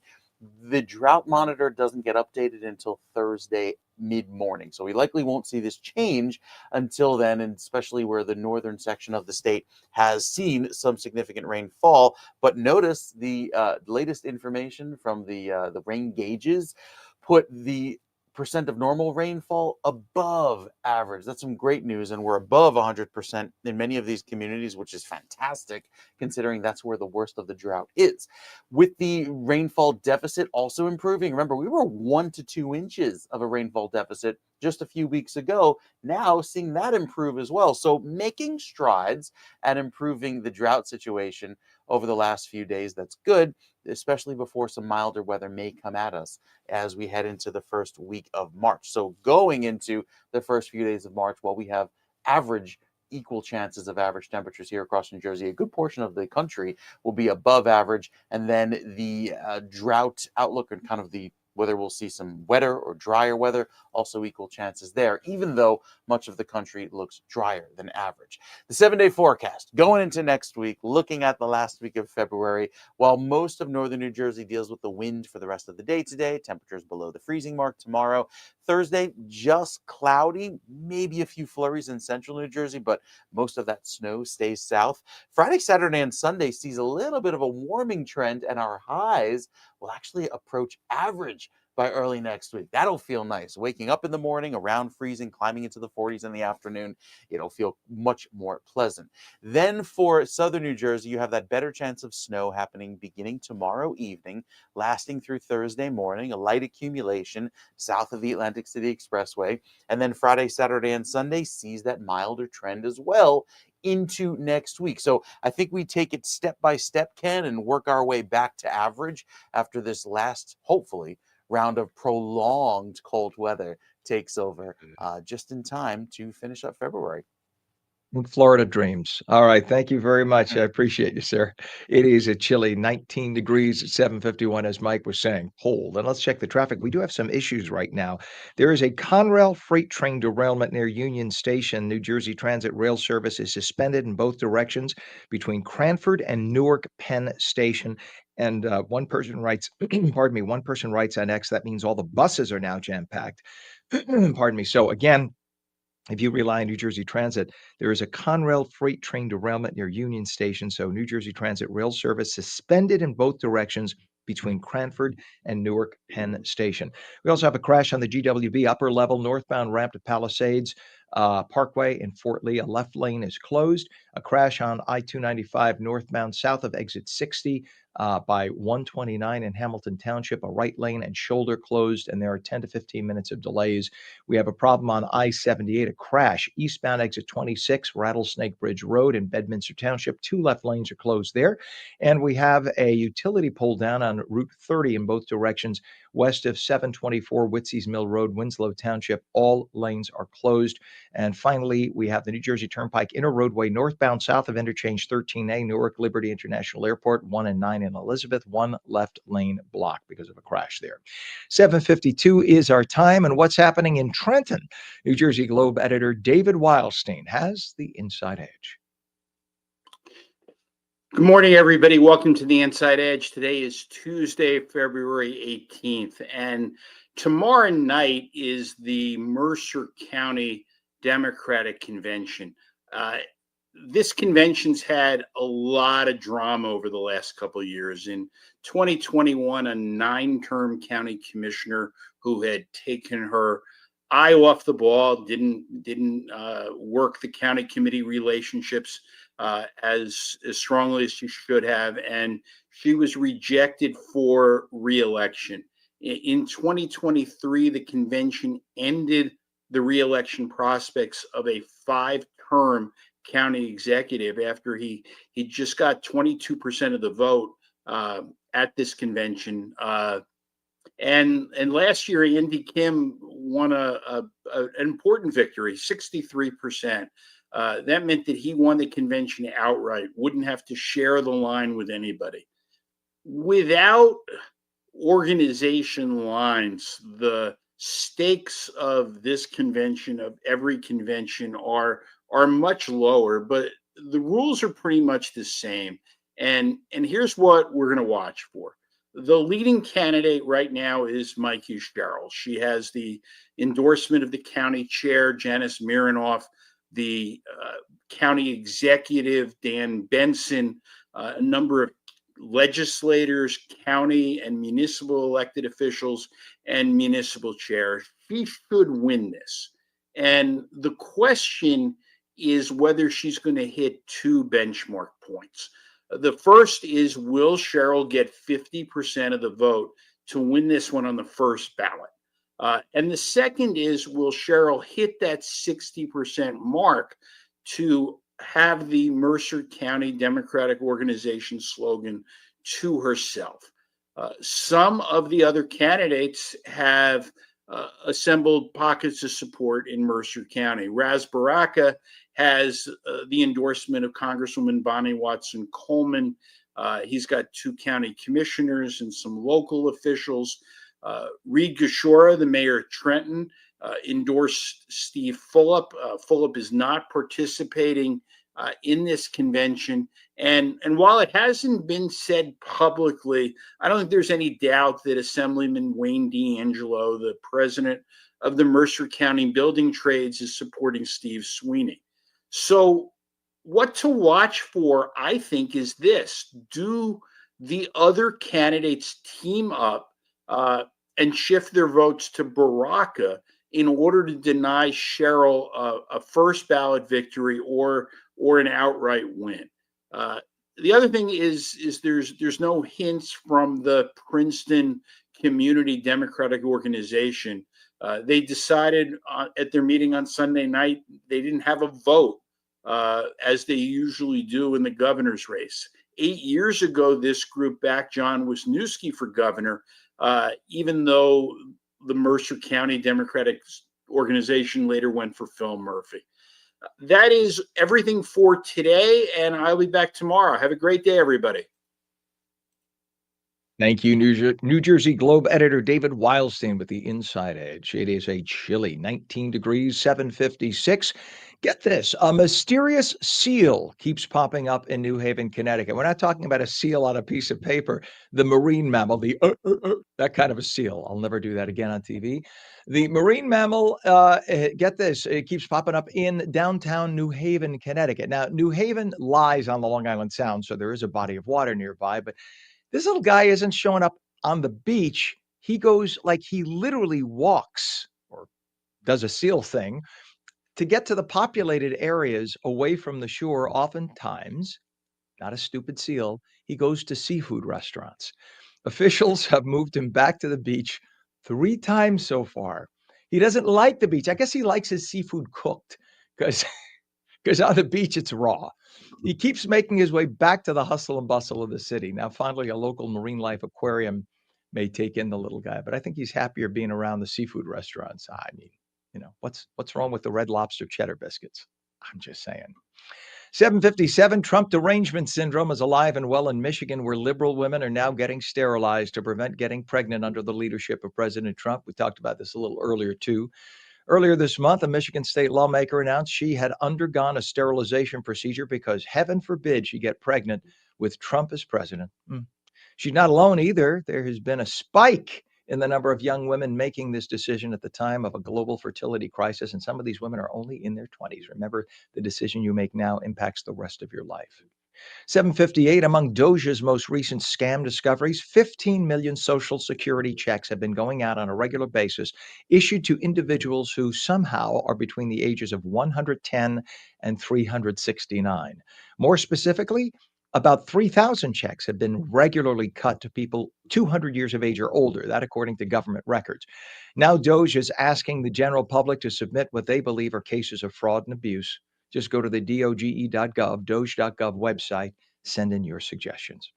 The drought monitor doesn't get updated until Thursday mid-morning, so we likely won't see this change until then, and especially where the northern section of the state has seen some significant rainfall. But notice the latest information from the rain gauges put the percent of normal rainfall above average. That's some great news, and we're above 100% in many of these communities, which is fantastic considering that's where the worst of the drought is. With the rainfall deficit also improving, remember we were 1 to 2 inches of a rainfall deficit just a few weeks ago. Now seeing that improve as well. So making strides at improving the drought situation over the last few days. That's good, especially before some milder weather may come at us as we head into the first week of March. So going into the first few days of March, while we have average equal chances of average temperatures here across New Jersey, a good portion of the country will be above average. And then the drought outlook and kind of the whether we'll see some wetter or drier weather, also equal chances there, even though much of the country looks drier than average. The 7-day forecast going into next week, looking at the last week of February, while most of northern New Jersey deals with the wind for the rest of the day today, temperatures below the freezing mark tomorrow. Thursday, just cloudy, maybe a few flurries in central New Jersey, but most of that snow stays south. Friday, Saturday, and Sunday sees a little bit of a warming trend, and our highs will actually approach average by early next week. That'll feel nice. Waking up in the morning around freezing, climbing into the 40s in the afternoon, it'll feel much more pleasant. Then for southern New Jersey, you have that better chance of snow happening beginning tomorrow evening, lasting through Thursday morning, a light accumulation south of the Atlantic City Expressway. And then Friday, Saturday, and Sunday sees that milder trend as well into next week. So I think we take it step by step, Ken, and work our way back to average after this last, hopefully, round of prolonged cold weather takes over just in time to finish up February. Florida dreams. All right. Thank you very much. I appreciate you, sir. It is a chilly 19 degrees at 7:51, as Mike was saying. Hold. And let's check the traffic. We do have some issues right now. There is a Conrail freight train derailment near Union Station. New Jersey Transit rail service is suspended in both directions between Cranford and Newark Penn Station. And one person writes, pardon me, one person writes on X, that means all the buses are now jam-packed. Pardon me. So again, if you rely on New Jersey Transit, there is a Conrail freight train derailment near Union Station. So New Jersey Transit rail service suspended in both directions between Cranford and Newark Penn Station. We also have a crash on the GWB upper level northbound ramp to Palisades Parkway in Fort Lee. A left lane is closed. A crash on I-295 northbound south of exit 60 by 129 in Hamilton Township. A right lane and shoulder closed, and there are 10 to 15 minutes of delays. We have a problem on I-78, a crash eastbound exit 26, Rattlesnake Bridge Road in Bedminster Township. 2 left lanes are closed there. And we have a utility pole down on Route 30 in both directions, west of 724 Witsy's Mill Road, Winslow Township. All lanes are closed. And finally, we have the New Jersey Turnpike inner roadway northbound south of interchange 13A, Newark Liberty International Airport, 1 and 9 in Elizabeth, 1 left lane blocked because of a crash there. 7:52 is our time, and what's happening in Trenton? New Jersey Globe editor David Wildstein has the inside edge. Good morning, everybody. Welcome to the Inside Edge. Today is Tuesday, February 18th, and tomorrow night is the Mercer County Democratic Convention. This convention's had a lot of drama over the last couple of years. In 2021, a 9-term county commissioner who had taken her eye off the ball, didn't work the county committee relationships as strongly as she should have, and she was rejected for re-election. In 2023, the convention ended the re-election prospects of a 5-term county executive after he just got 22% of the vote at this convention. And last year, Andy Kim won an important victory, 63%. That meant that he won the convention outright, wouldn't have to share the line with anybody. Without organization lines, the stakes of this convention, of every convention, are much lower, but the rules are pretty much the same. And here's what we're going to watch for. The leading candidate right now is Mikey Sherrill. She has the endorsement of the county chair, Janice Mironoff, the county executive, Dan Benson, a number of legislators, county and municipal elected officials, and municipal chairs. She should win this. And the question is whether she's going to hit two benchmark points. The first is, will Sherrill get 50% of the vote to win this one on the first ballot? And the second is, will Sherrill hit that 60% mark to have the Mercer County Democratic Organization slogan to herself? Some of the other candidates have assembled pockets of support in Mercer County. Raz Baraka has the endorsement of Congresswoman Bonnie Watson Coleman. He's got two county commissioners and some local officials. Reed Gashora, the mayor of Trenton, endorsed Steve Fulop. Fulop is not participating in this convention. And while it hasn't been said publicly, I don't think there's any doubt that Assemblyman Wayne D'Angelo, the president of the Mercer County Building Trades, is supporting Steve Sweeney. So what to watch for, I think, is this. Do the other candidates team up and shift their votes to Baraka in order to deny Sherrill a first ballot victory or an outright win? The other thing is there's no hints from the Princeton Community Democratic Organization. They decided at their meeting on Sunday night they didn't have a vote, as they usually do in the governor's race. 8 years ago, this group backed John Wisniewski for governor, even though the Mercer County Democratic Organization later went for Phil Murphy. That is everything for today, and I'll be back tomorrow. Have a great day, everybody. Thank you, New Jersey Globe editor David Wildstein with the Inside Edge. It is a chilly 19 degrees, 756. Get this, a mysterious seal keeps popping up in New Haven, Connecticut. We're not talking about a seal on a piece of paper, the marine mammal, that kind of a seal. I'll never do that again on TV. The marine mammal, get this, it keeps popping up in downtown New Haven, Connecticut. Now, New Haven lies on the Long Island Sound, so there is a body of water nearby, but this little guy isn't showing up on the beach. He goes, like, he literally walks or does a seal thing to get to the populated areas away from the shore. Oftentimes, not a stupid seal, he goes to seafood restaurants. Officials have moved him back to the beach 3 times so far. He doesn't like the beach. I guess he likes his seafood cooked because on the beach it's raw. He keeps making his way back to the hustle and bustle of the city. Now, finally, a local marine life aquarium may take in the little guy, but I think he's happier being around the seafood restaurants. I mean, what's wrong with the Red Lobster cheddar biscuits? I'm just saying. 757, Trump derangement syndrome is alive and well in Michigan, where liberal women are now getting sterilized to prevent getting pregnant under the leadership of President Trump. We talked about this a little earlier, too. Earlier this month, a Michigan state lawmaker announced she had undergone a sterilization procedure because, heaven forbid, she get pregnant with Trump as president. She's not alone either. There has been a spike in the number of young women making this decision at the time of a global fertility crisis, and some of these women are only in their 20s. Remember, the decision you make now impacts the rest of your life. 758, among Doja's most recent scam discoveries, 15 million Social Security checks have been going out on a regular basis, issued to individuals who somehow are between the ages of 110 and 369. More specifically, about 3,000 checks have been regularly cut to people 200 years of age or older, that according to government records. Now Doge is asking the general public to submit what they believe are cases of fraud and abuse. Just go to the doge.gov, doge.gov website, send in your suggestions.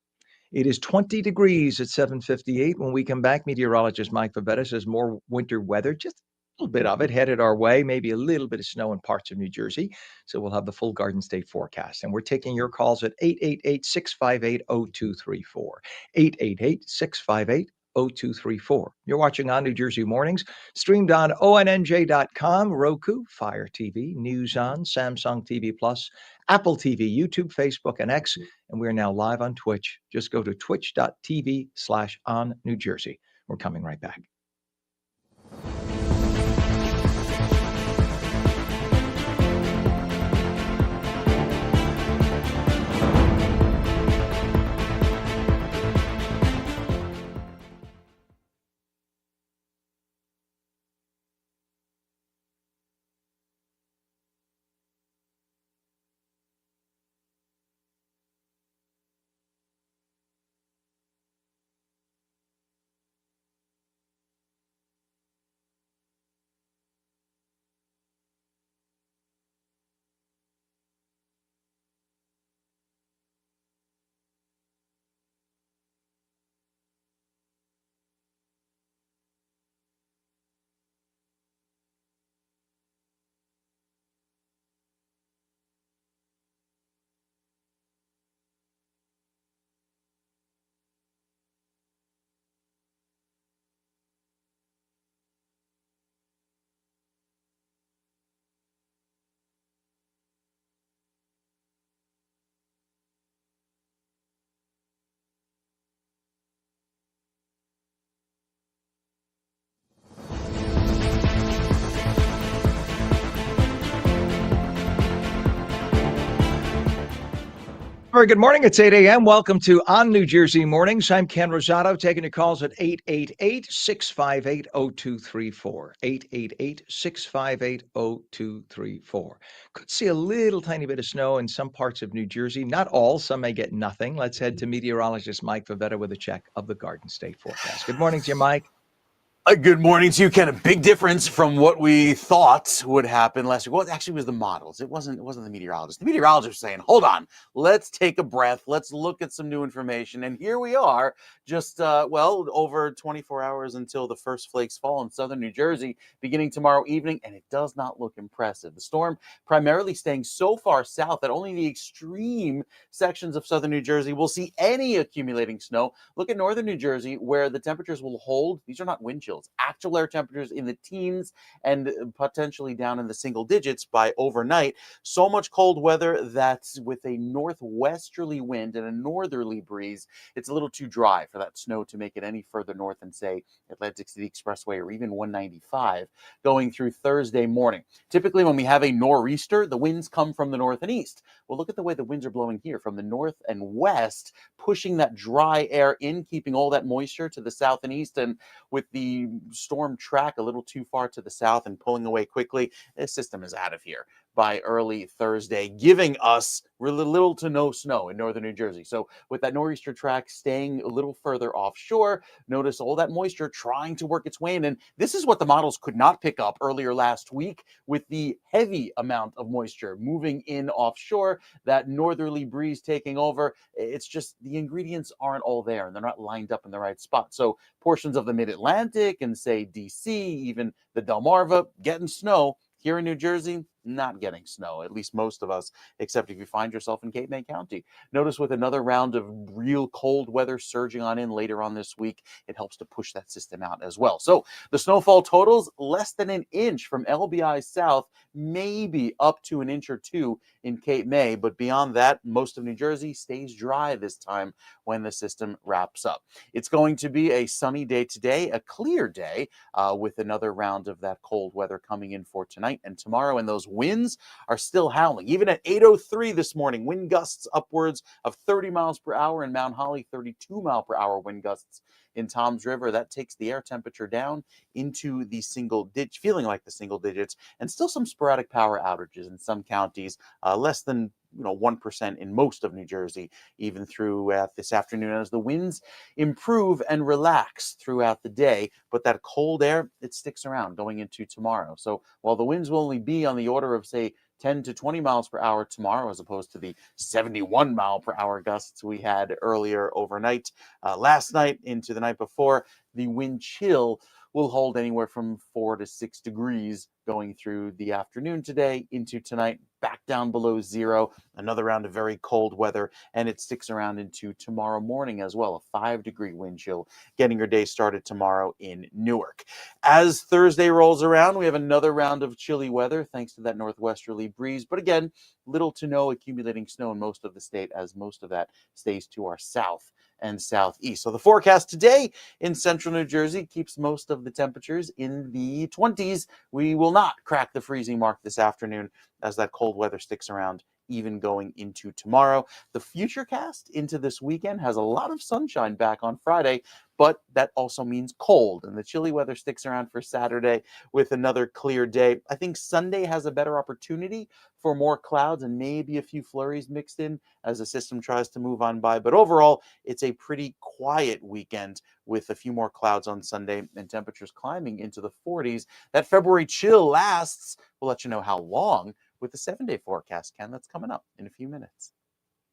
It is 20 degrees at 7:58. When we come back, meteorologist Mike Favetta says more winter weather, just a little bit of it headed our way, maybe a little bit of snow in parts of New Jersey. So we'll have the full Garden State forecast. And we're taking your calls at 888-658-0234. 888-658-0234. You're watching On New Jersey Mornings, streamed on ONNJ.com, Roku, Fire TV, News On, Samsung TV Plus, Apple TV, YouTube, Facebook, and X. And we're now live on Twitch. Just go to twitch.tv/On New Jersey. We're coming right back. Very good morning. It's 8 a.m. Welcome to On New Jersey Mornings. I'm Ken Rosato, taking your calls at 888-658-0234. 888-658-0234. Could see a little tiny bit of snow in some parts of New Jersey. Not all. Some may get nothing. Let's head to meteorologist Mike Favetta with a check of the Garden State forecast. Good morning to you, Mike. Good morning to you, Ken. A big difference from what we thought would happen last week. Well, it actually was the models. It wasn't the meteorologist. The meteorologist was saying, hold on, let's take a breath. Let's look at some new information. And here we are, just, over 24 hours until the first flakes fall in southern New Jersey, beginning tomorrow evening. And it does not look impressive. The storm primarily staying so far south that only the extreme sections of southern New Jersey will see any accumulating snow. Look at northern New Jersey, where the temperatures will hold. These are not wind chills. Actual air temperatures in the teens and potentially down in the single digits by overnight. So much cold weather that with a northwesterly wind and a northerly breeze, it's a little too dry for that snow to make it any further north than, say, Atlantic City Expressway or even 195 going through Thursday morning. Typically, when we have a nor'easter, the winds come from the north and east. Well, look at the way the winds are blowing here from the north and west, pushing that dry air in, keeping all that moisture to the south and east. And with the storm track a little too far to the south and pulling away quickly, this system is out of here by early Thursday, giving us really little to no snow in northern New Jersey. So with that nor'easter track staying a little further offshore, notice all that moisture trying to work its way in. And this is what the models could not pick up earlier last week with the heavy amount of moisture moving in offshore, that northerly breeze taking over. It's just the ingredients aren't all there and they're not lined up in the right spot. So portions of the mid-Atlantic and say DC, even the Delmarva, getting snow. Here in New Jersey, not getting snow, at least most of us, except if you find yourself in Cape May County. Notice with another round of real cold weather surging on in later on this week, it helps to push that system out as well. So the snowfall totals, less than an inch from LBI south, maybe up to an inch or two in Cape May. But beyond that, most of New Jersey stays dry this time when the system wraps up. It's going to be a sunny day today, a clear day, with another round of that cold weather coming in for tonight and tomorrow. And those winds are still howling. Even at 8:03 this morning, wind gusts upwards of 30 miles per hour in Mount Holly, 32 mile per hour wind gusts in Toms River. That takes the air temperature down into the single digit, feeling like the single digits, and still some sporadic power outages in some counties, less than 1% in most of New Jersey, even throughout this afternoon as the winds improve and relax throughout the day. But that cold air, it sticks around going into tomorrow. So while the winds will only be on the order of, say, 10 to 20 miles per hour tomorrow, as opposed to the 71 mile per hour gusts we had earlier overnight, last night into the night before. The wind chill will hold anywhere from 4 to 6 degrees going through the afternoon today into tonight, back down below zero. Another round of very cold weather, and it sticks around into tomorrow morning as well. A 5-degree wind chill getting your day started tomorrow in Newark. As Thursday rolls around, we have another round of chilly weather thanks to that northwesterly breeze. But again, little to no accumulating snow in most of the state, as most of that stays to our south and southeast. So the forecast today in central New Jersey keeps most of the temperatures in the 20s. We will not crack the freezing mark this afternoon as that cold weather sticks around even going into tomorrow. The futurecast into this weekend has a lot of sunshine back on Friday, but that also means cold, and the chilly weather sticks around for Saturday with another clear day. I think Sunday has a better opportunity for more clouds and maybe a few flurries mixed in as the system tries to move on by. But overall, it's a pretty quiet weekend with a few more clouds on Sunday and temperatures climbing into the 40s. That February chill lasts. We'll let you know how long with the 7-day forecast, Ken, that's coming up in a few minutes.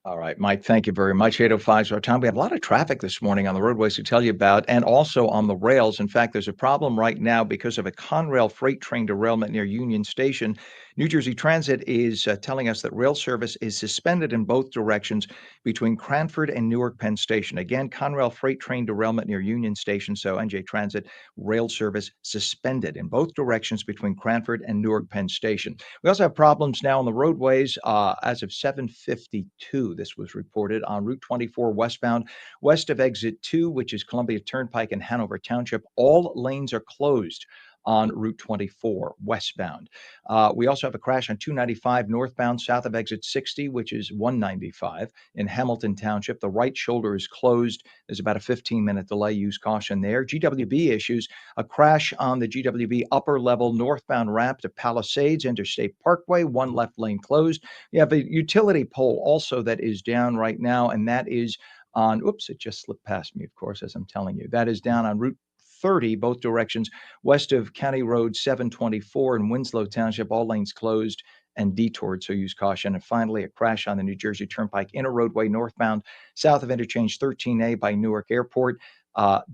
All right, Mike, thank you very much. 8:05 is our time. We have a lot of traffic this morning on the roadways to tell you about, and also on the rails. In fact, there's a problem right now because of a Conrail freight train derailment near Union Station. New Jersey Transit is telling us that rail service is suspended in both directions between Cranford and Newark Penn Station. Again, Conrail freight train derailment near Union Station, so NJ Transit rail service suspended in both directions between Cranford and Newark Penn Station. We also have problems now on the roadways as of 7:52. This was reported on Route 24 westbound, west of Exit 2, which is Columbia Turnpike in Hanover Township. All lanes are closed on Route 24 westbound. We also have a crash on 295 northbound, south of Exit 60, which is 195 in Hamilton Township. The right shoulder is closed. There's about a 15-minute delay. Use caution there. GWB issues a crash on the GWB upper level northbound ramp to Palisades Interstate Parkway, one left lane closed. You have a utility pole also that is down right now, and that is on, oops, it just slipped past me, of course, as I'm telling you. That is down on Route 30, both directions, west of County Road 724 in Winslow Township, all lanes closed and detoured, so use caution. And finally, a crash on the New Jersey Turnpike inner roadway northbound, south of interchange 13A by Newark Airport.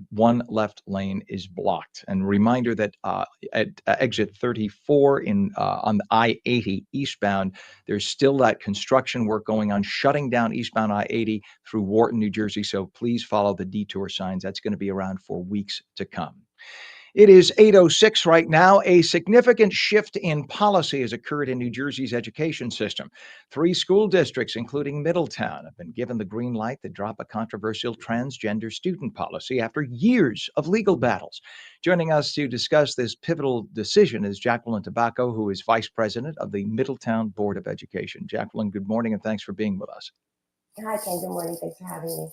One left lane is blocked. And reminder that at exit 34 on the I-80 eastbound, there's still that construction work going on, shutting down eastbound I-80 through Wharton, New Jersey. So please follow the detour signs. That's going to be around for weeks to come. It is 8:06 right now. A significant shift in policy has occurred in New Jersey's education system. 3 school districts, including Middletown, have been given the green light to drop a controversial transgender student policy after years of legal battles. Joining us to discuss this pivotal decision is Jacqueline Tobacco, who is Vice President of the Middletown Board of Education. Jacqueline, good morning, and thanks for being with us. Hi, Ken. Good morning. Thanks for having me.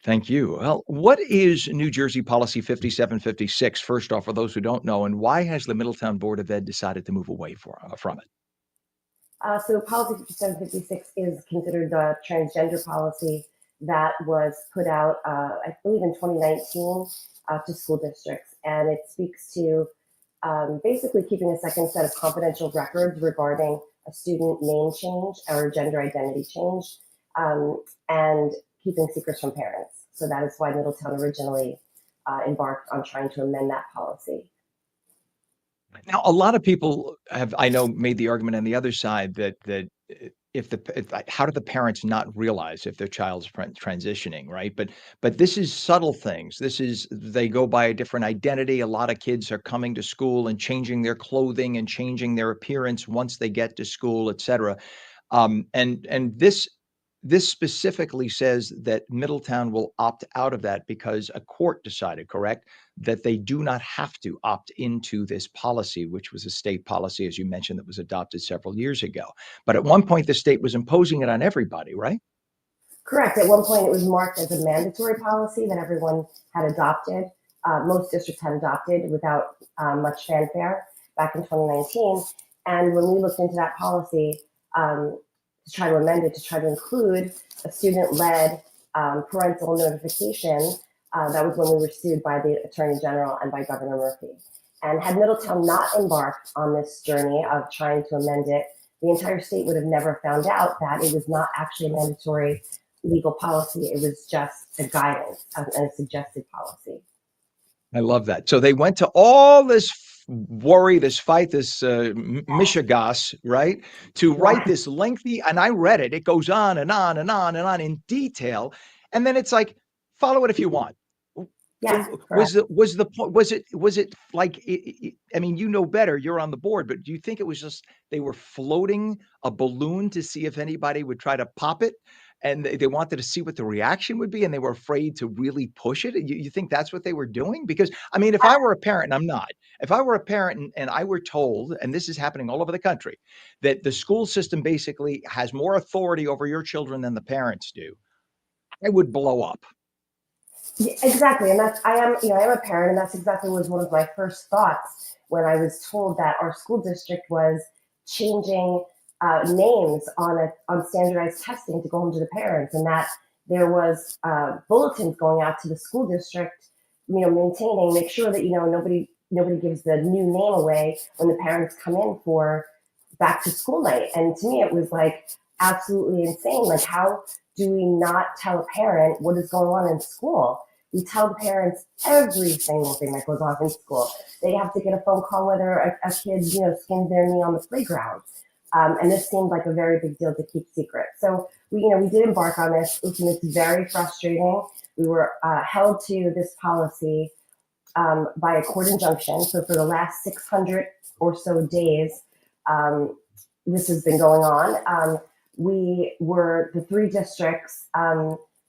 Thank you. Well, what is New Jersey Policy 5756, first off, for those who don't know, and why has the Middletown Board of Ed decided to move away from it? So Policy 5756 is considered the transgender policy that was put out, I believe, in 2019 to school districts. And it speaks to basically keeping a second set of confidential records regarding a student name change or gender identity change, and keeping secrets from parents. So that is why Middletown originally embarked on trying to amend that policy. Now, a lot of people have, I know, made the argument on the other side that how do the parents not realize if their child's transitioning, right? But this is subtle things. This is, they go by a different identity. A lot of kids are coming to school and changing their clothing and changing their appearance once they get to school, et cetera. And this specifically says that Middletown will opt out of that because a court decided, correct, that they do not have to opt into this policy, which was a state policy, as you mentioned, that was adopted several years ago. But at one point, the state was imposing it on everybody, right? Correct. At one point, it was marked as a mandatory policy that everyone had adopted. Most districts had adopted without much fanfare back in 2019. And when we looked into that policy, to try to amend it, to try to include a student-led parental notification. That was when we were sued by the Attorney General and by Governor Murphy. And had Middletown not embarked on this journey of trying to amend it the entire state would have never found out that it was not actually a mandatory legal policy. It was just a guidance and a suggested policy. I love that. So they went to all this worry, this fight, this mishigas, right? To write this lengthy, and I read it. It goes on and on and on and on in detail. And then it's like, follow it if you want. Yes, Was it like, I mean, you know better, you're on the board, but do you think it was just they were floating a balloon to see if anybody would try to pop it? And they wanted to see what the reaction would be, and they were afraid to really push it? You think that's what they were doing? Because, I mean, if I were a parent, and I'm not, if I were a parent and I were told, and this is happening all over the country, that the school system basically has more authority over your children than the parents do, I would blow up. Yeah, exactly, and I am a parent, and that's exactly was one of my first thoughts when I was told that our school district was changing names on standardized testing to go home to the parents, and that there was bulletins going out to the school district, make sure that nobody gives the new name away when the parents come in for back to school night. And to me, it was like absolutely insane. Like, how do we not tell a parent what is going on in school? We tell the parents every single thing that goes on in school. They have to get a phone call whether a kid, skins their knee on the playground. And this seemed like a very big deal to keep secret. So we did embark on this. Listen, it's very frustrating. We were held to this policy by a court injunction. So for the last 600 or so days, this has been going on. The three districts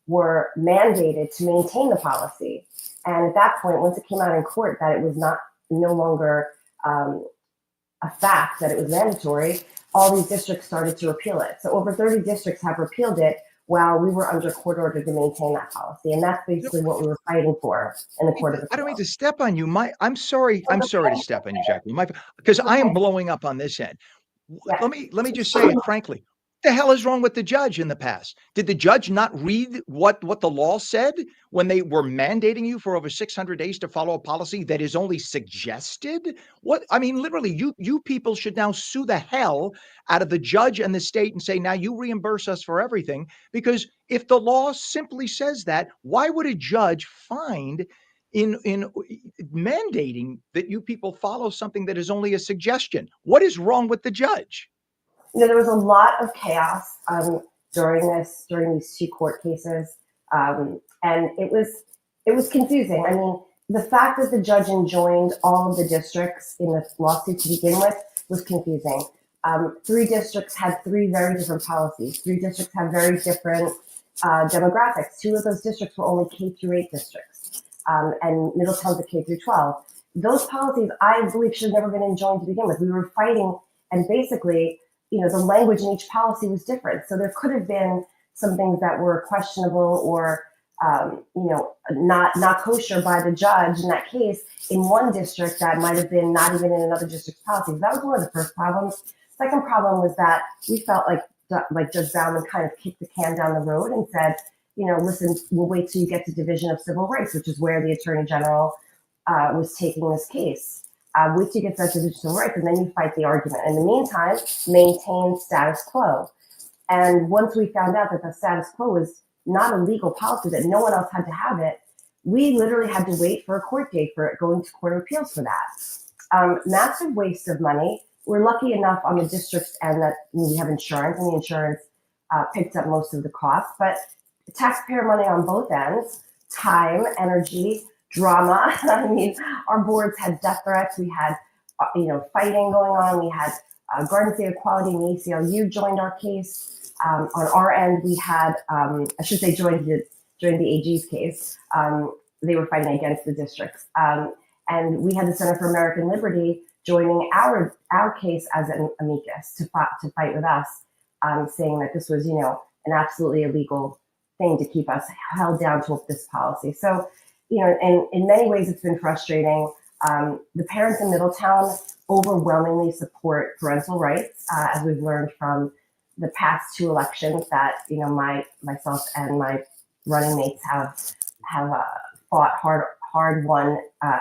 were mandated to maintain the policy. And at that point, once it came out in court that it was no longer a fact, that it was mandatory, all these districts started to repeal it. So over 30 districts have repealed it while we were under court order to maintain that policy. And that's basically what we were fighting for in the Court of Appeal. I don't mean to step on you. I'm sorry to step on you, Jacqueline, because I am blowing up on this end. Yeah. Let me just say it frankly. What the hell is wrong with the judge in the past? Did the judge not read what the law said when they were mandating you for over 600 days to follow a policy that is only suggested? What, I mean, literally, you people should now sue the hell out of the judge and the state and say, now you reimburse us for everything. Because if the law simply says that, why would a judge find in mandating that you people follow something that is only a suggestion? What is wrong with the judge? There was a lot of chaos during these two court cases, and it was confusing. I mean, the fact that the judge enjoined all of the districts in the lawsuit to begin with was confusing. Three districts had three very different policies. Three districts had very different demographics. Two of those districts were only K through 8 districts, and Middletown's a K through 12. Those policies, I believe, should have never been enjoined to begin with. We were fighting, and basically, the language in each policy was different. So there could have been some things that were questionable or, not kosher by the judge in that case in one district that might have been not even in another district's policy. That was one of the first problems. Second problem was that we felt like Judge Bauman kind of kicked the can down the road and said, listen, we'll wait till you get to Division of Civil Rights, which is where the Attorney General was taking this case. Wait till you get to Division of Civil Rights, and then you fight the argument. In the meantime, maintain status quo. And once we found out that the status quo was not a legal policy, that no one else had to have it, we literally had to wait for a court date for it, going to Court of Appeals for that. Massive waste of money. We're lucky enough on the districts and that we have insurance, and the insurance picked up most of the costs, but taxpayer money on both ends, time, energy, drama. I mean, our boards had death threats. We had, fighting going on. We had Garden State Equality and the ACLU joined our case. On our end, we had, joined the AG's case. They were fighting against the districts. And we had the Center for American Liberty joining our case as an amicus to fight with us, saying that this was, an absolutely illegal thing to keep us held down to this policy. So, and in many ways, it's been frustrating. The parents in Middletown overwhelmingly support parental rights, as we've learned from the past two elections that myself and my running mates have fought hard-won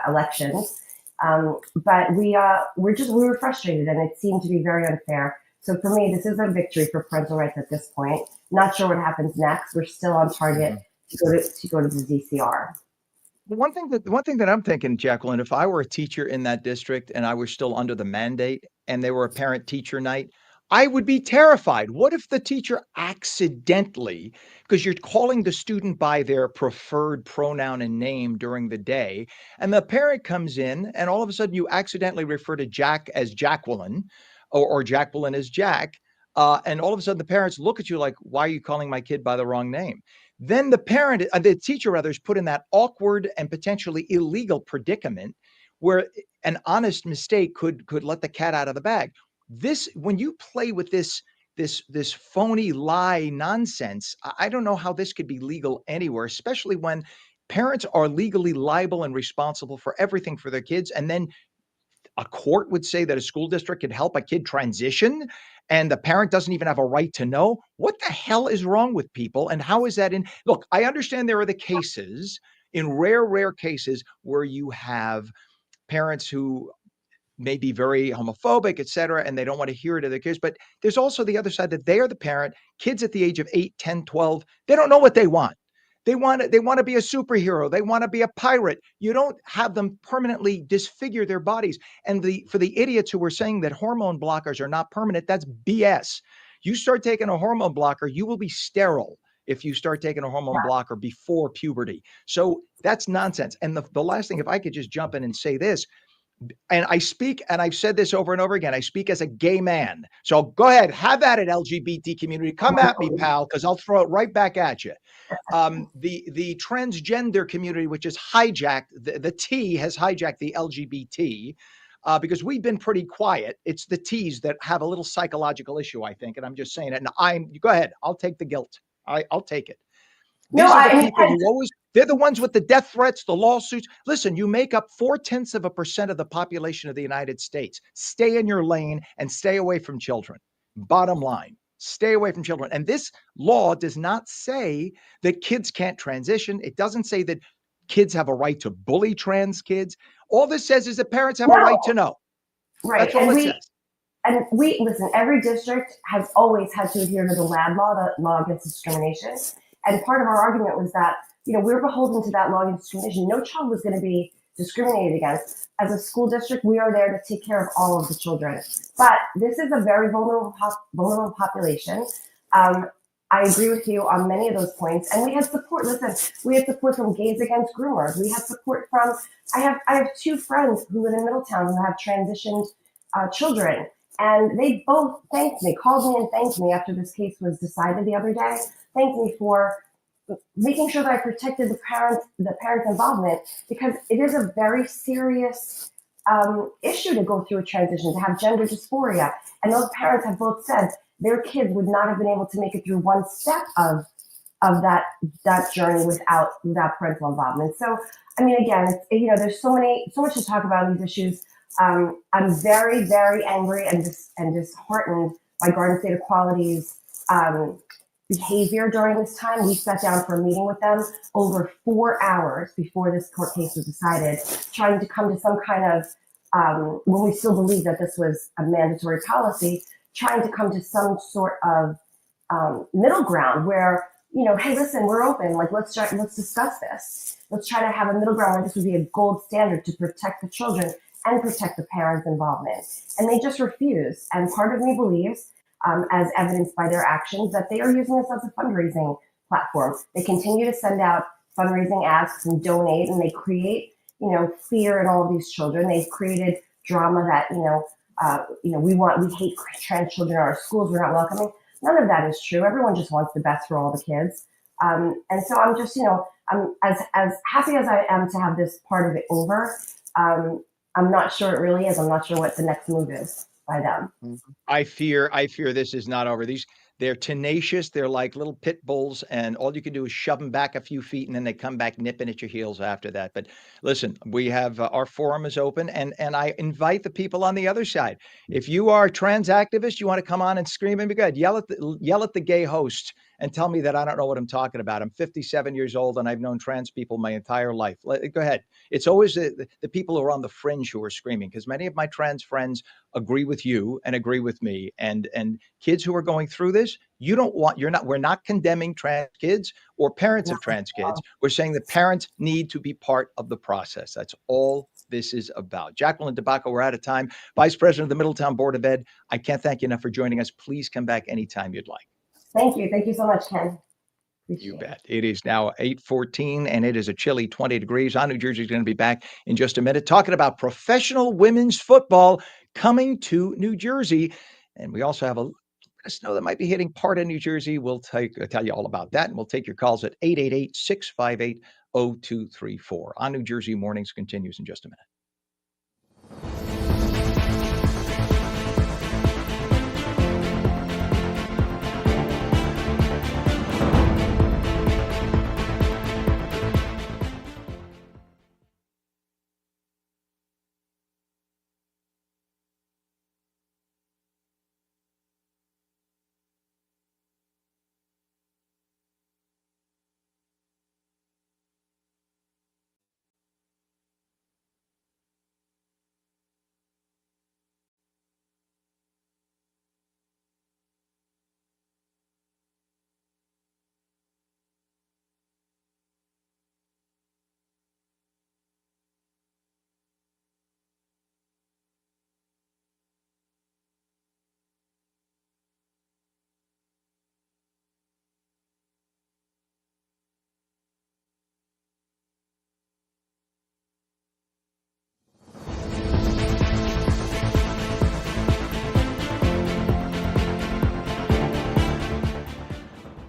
elections. But we were frustrated, and it seemed to be very unfair. So for me, this is a victory for parental rights at this point. Not sure what happens next. We're still on target to go to the DCR. One thing that I'm thinking, Jacqueline, if I were a teacher in that district and I was still under the mandate and they were a parent-teacher night, I would be terrified. What if the teacher accidentally, because you're calling the student by their preferred pronoun and name during the day, and the parent comes in and all of a sudden you accidentally refer to Jack as Jacqueline or Jacqueline as Jack, and all of a sudden the parents look at you like, why are you calling my kid by the wrong name? Then the teacher rather, is put in that awkward and potentially illegal predicament where an honest mistake could let the cat out of the bag. When you play with this phony lie nonsense, I don't know how this could be legal anywhere, especially when parents are legally liable and responsible for everything for their kids, and then a court would say that a school district could help a kid transition and the parent doesn't even have a right to know. What the hell is wrong with people? And how is that in? Look, I understand there are the cases, in rare cases, where you have parents who may be very homophobic, et cetera, and they don't want to hear it of their kids. But there's also the other side that they are the parent. Kids at the age of 8, 10, 12, they don't know what they want. They want to be a superhero. They want to be a pirate. You don't have them permanently disfigure their bodies. And for the idiots who were saying that hormone blockers are not permanent, that's BS. You start taking a hormone blocker, you will be sterile if you start taking a hormone blocker before puberty. So that's nonsense. And the last thing, if I could just jump in and say this, and I speak, and I've said this over and over again, I speak as a gay man. So go ahead, have at it, LGBT community. Come at me, pal, because I'll throw it right back at you. The transgender community, which is hijacked, the T has hijacked the LGBT because we've been pretty quiet. It's the T's that have a little psychological issue, I think. And I'm just saying it. And go ahead, I'll take the guilt. I'll take it. These are the people who always, they're the ones with the death threats, the lawsuits. Listen, you make up 0.4% of the population of the United States. Stay in your lane and stay away from children. Bottom line, stay away from children. And this law does not say that kids can't transition. It doesn't say that kids have a right to bully trans kids. All this says is that parents have a right to know. Right. That's all it says. And listen, every district has always had to adhere to the LAD law, the law against discrimination. And part of our argument was that, we're beholden to that law against discrimination. No child was going to be discriminated against. As a school district, we are there to take care of all of the children. But this is a very vulnerable population. I agree with you on many of those points. And we had support. Listen, we had support from Gays Against Groomers. We had support from, I have 2 friends who live in Middletown who have transitioned children. And they both thanked me, called me and thanked me after this case was decided the other day. Thanked me for making sure that I protected the parents' involvement, because it is a very serious issue to go through a transition, to have gender dysphoria. And those parents have both said their kids would not have been able to make it through one step of that journey without parental involvement. So, I mean, again, there's so much to talk about in these issues. I'm very, very angry and disheartened by Garden State Equality's behavior during this time. We sat down for a meeting with them over 4 hours before this court case was decided, trying to come to some kind of, when we still believe that this was a mandatory policy, trying to come to some sort of middle ground where, hey, listen, we're open. Like, let's discuss this. Let's try to have a middle ground where this would be a gold standard to protect the children and protect the parents' involvement. And they just refuse. And part of me believes, as evidenced by their actions, that they are using this as a fundraising platform. They continue to send out fundraising asks and donate, and they create, fear in all of these children. They've created drama that, we hate trans children in our schools, we're not welcoming. None of that is true. Everyone just wants the best for all the kids. And so I'm just, I'm as happy as I am to have this part of it over. I'm not sure it really is. I'm not sure what the next move is by them. I fear this is not over. They're tenacious. They're like little pit bulls, and all you can do is shove them back a few feet, and then they come back nipping at your heels after that. But listen, we have our forum is open, and I invite the people on the other side. If you are a trans activist, you want to come on and scream and be good, yell at the gay host and tell me that I don't know what I'm talking about. I'm 57 years old and I've known trans people my entire life. Go ahead. It's always the people who are on the fringe who are screaming, because many of my trans friends agree with you and agree with me. And kids who are going through this, we're not condemning trans kids or parents of trans kids. We're saying that parents need to be part of the process. That's all this is about. Jacqueline DeBacco, we're out of time. Vice President of the Middletown Board of Ed, I can't thank you enough for joining us. Please come back anytime you'd like. Thank you. Thank you so much, Ken. You Appreciate it. bet. It is now 8:14 and it is a chilly 20 degrees. On New Jersey is going to be back in just a minute talking about professional women's football coming to New Jersey. And we also have a snow that might be hitting part of New Jersey. We'll tell you all about that. And we'll take your calls at 888-658-0234. On New Jersey Mornings continues in just a minute.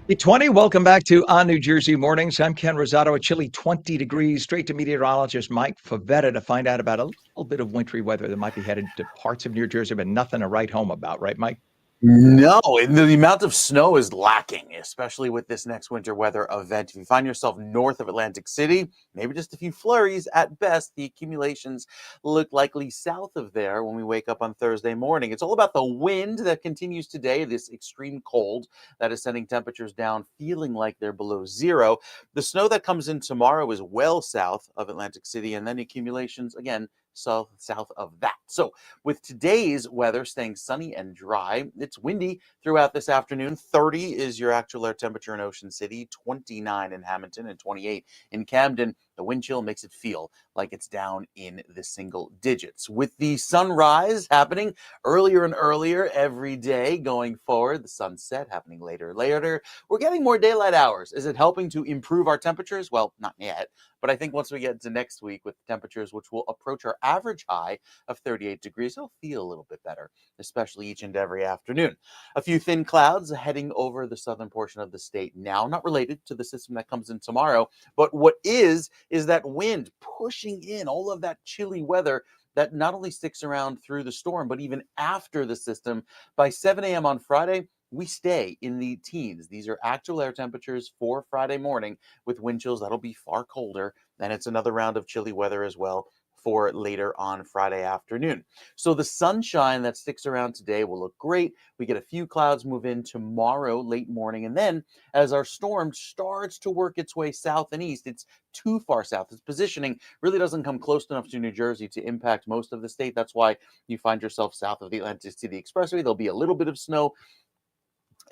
Hey, welcome back to On New Jersey Mornings. I'm Ken Rosato, a chilly 20 degrees, straight to meteorologist Mike Favetta to find out about a little bit of wintry weather that might be headed to parts of New Jersey, but nothing to write home about, right, Mike? No, the amount of snow is lacking, especially with this next winter weather event. If you find yourself north of Atlantic City, maybe just a few flurries at best. The accumulations look likely south of there when we wake up on Thursday morning. It's all about the wind that continues today, this extreme cold that is sending temperatures down, feeling like they're below zero. The snow that comes in tomorrow is well south of Atlantic City, and then accumulations, again, south of that. So with today's weather staying sunny and dry, it's windy throughout this afternoon. 30 is your actual air temperature in Ocean City, 29 in Hamilton, and 28 in Camden. The wind chill makes it feel like it's down in the single digits. With the sunrise happening earlier and earlier every day going forward, the sunset happening later and later, we're getting more daylight hours. Is it helping to improve our temperatures? Well, not yet. But I think once we get into next week with temperatures which will approach our average high of 38 degrees, it'll feel a little bit better, especially each and every afternoon. A few thin clouds heading over the southern portion of the state now, not related to the system that comes in tomorrow, but what is that wind pushing in all of that chilly weather that not only sticks around through the storm, but even after the system. By 7 a.m. on Friday, we stay in the teens. These are actual air temperatures for Friday morning with wind chills that'll be far colder. And it's another round of chilly weather as well for later on Friday afternoon. So the sunshine that sticks around today will look great. We get a few clouds move in tomorrow, late morning. And then as our storm starts to work its way south and east, it's too far south. Its positioning really doesn't come close enough to New Jersey to impact most of the state. That's why you find yourself south of the Atlantic City Expressway. There'll be a little bit of snow.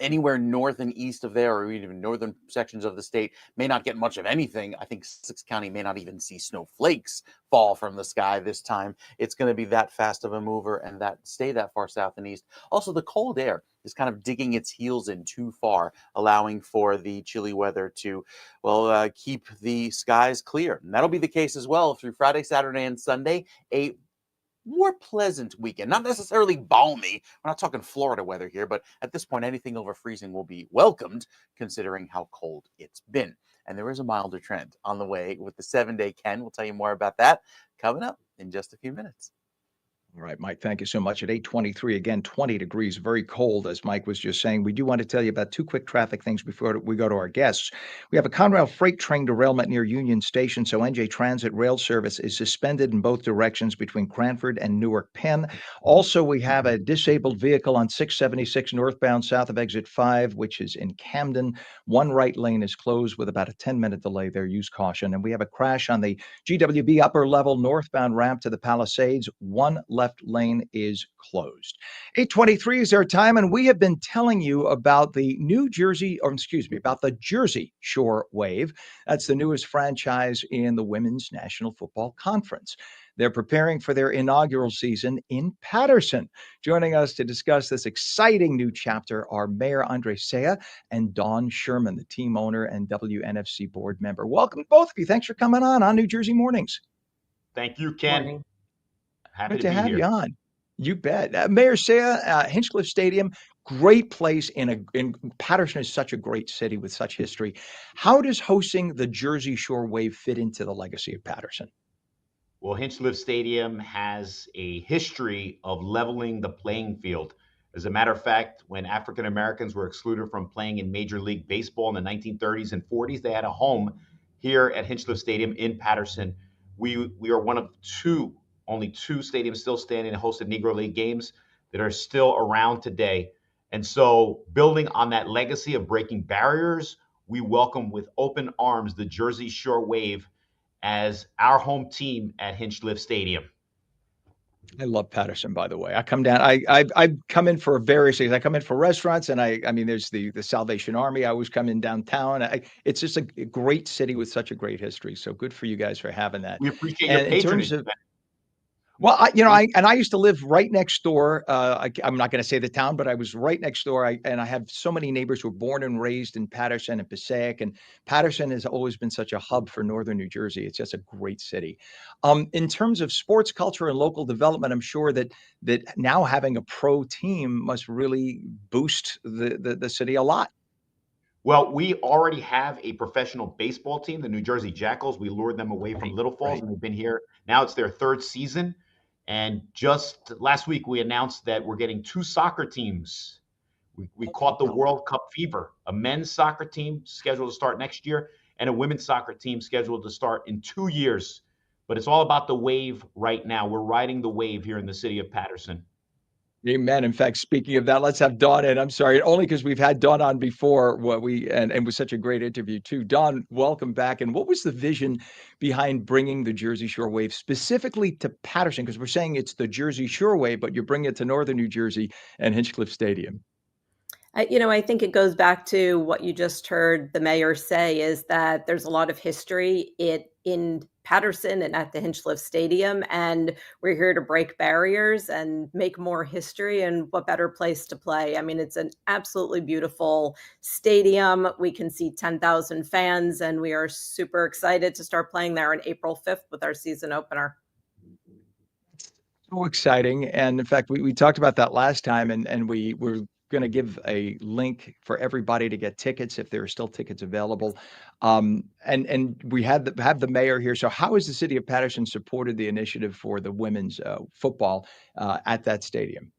Anywhere north and east of there, or even northern sections of the state, may not get much of anything. I think Sussex County may not even see snowflakes fall from the sky this time. It's going to be that fast of a mover and stay that far south and east. Also, the cold air is kind of digging its heels in too far, allowing for the chilly weather to, keep the skies clear. And that'll be the case as well through Friday, Saturday, and Sunday. A more pleasant weekend, not necessarily balmy. We're not talking Florida weather here, but at this point, anything over freezing will be welcomed considering how cold it's been. And there is a milder trend on the way with the 7-day Ken. We'll tell you more about that coming up in just a few minutes. All right, Mike, thank you so much. At 8:23, again, 20 degrees, very cold, as Mike was just saying. We do want to tell you about two quick traffic things before we go to our guests. We have a Conrail freight train derailment near Union Station, so NJ Transit rail service is suspended in both directions between Cranford and Newark Penn. Also, we have a disabled vehicle on 676 northbound south of exit 5, which is in Camden. One right lane is closed with about a 10-minute delay there. Use caution. And we have a crash on the GWB upper level northbound ramp to the Palisades. One left lane is closed. 8:23 is our time, and we have been telling you about the about the Jersey Shore Wave. That's the newest franchise in the Women's National Football Conference. They're preparing for their inaugural season in Patterson. Joining us to discuss this exciting new chapter are Mayor Andre Saya and Dawn Sherman, the team owner and WNFC board member. Welcome, both of you. Thanks for coming on New Jersey Mornings. Thank you, Ken. Morning. Happy Good to to be have here. you on. You bet. Mayor Saya, Hinchcliffe Stadium, great place in Patterson is such a great city with such history. How does hosting the Jersey Shore Wave fit into the legacy of Patterson? Well, Hinchcliffe Stadium has a history of leveling the playing field. As a matter of fact, when African Americans were excluded from playing in Major League Baseball in the 1930s and 40s, they had a home here at Hinchcliffe Stadium in Patterson. We are one of only two stadiums still standing that hosted Negro League games that are still around today. And so, building on that legacy of breaking barriers, we welcome with open arms the Jersey Shore Wave as our home team at Hinchcliffe Stadium. I love Patterson, by the way. I come down. I come in for various things. I come in for restaurants, and I mean, there's the Salvation Army. I always come in downtown. It's just a great city with such a great history. So good for you guys for having that. We appreciate your And in terms patronage. of Well, I used to live right next door. I'm not going to say the town, but I was right next door. And I have so many neighbors who were born and raised in Patterson and Passaic, and Patterson has always been such a hub for northern New Jersey. It's just a great city. In terms of sports culture and local development, I'm sure that now having a pro team must really boost the city a lot. Well, we already have a professional baseball team, the New Jersey Jackals. We lured them away from Little Falls, and they've been here. Now it's their third season. And just last week, we announced that we're getting two soccer teams. We caught the World Cup fever, a men's soccer team scheduled to start next year and a women's soccer team scheduled to start in 2 years. But it's all about the wave right now. We're riding the wave here in the city of Patterson. Amen. In fact, speaking of that, let's have Dawn in. I'm sorry, only because we've had Dawn on before. And it was such a great interview too. Dawn, welcome back. And what was the vision behind bringing the Jersey Shore Wave specifically to Patterson? Because we're saying it's the Jersey Shore Wave, but you're bringing it to northern New Jersey and Hinchcliffe Stadium. I think it goes back to what you just heard the mayor say, is that there's a lot of history in Patterson and at the Hinchcliffe Stadium, and we're here to break barriers and make more history. And what better place to play? I mean, it's an absolutely beautiful stadium. We can see 10,000 fans, and we are super excited to start playing there on April 5th with our season opener. So exciting. And in fact, we talked about that last time, and we were going to give a link for everybody to get tickets if there are still tickets available. And we have the mayor here. So how has the city of Patterson supported the initiative for the women's football at that stadium?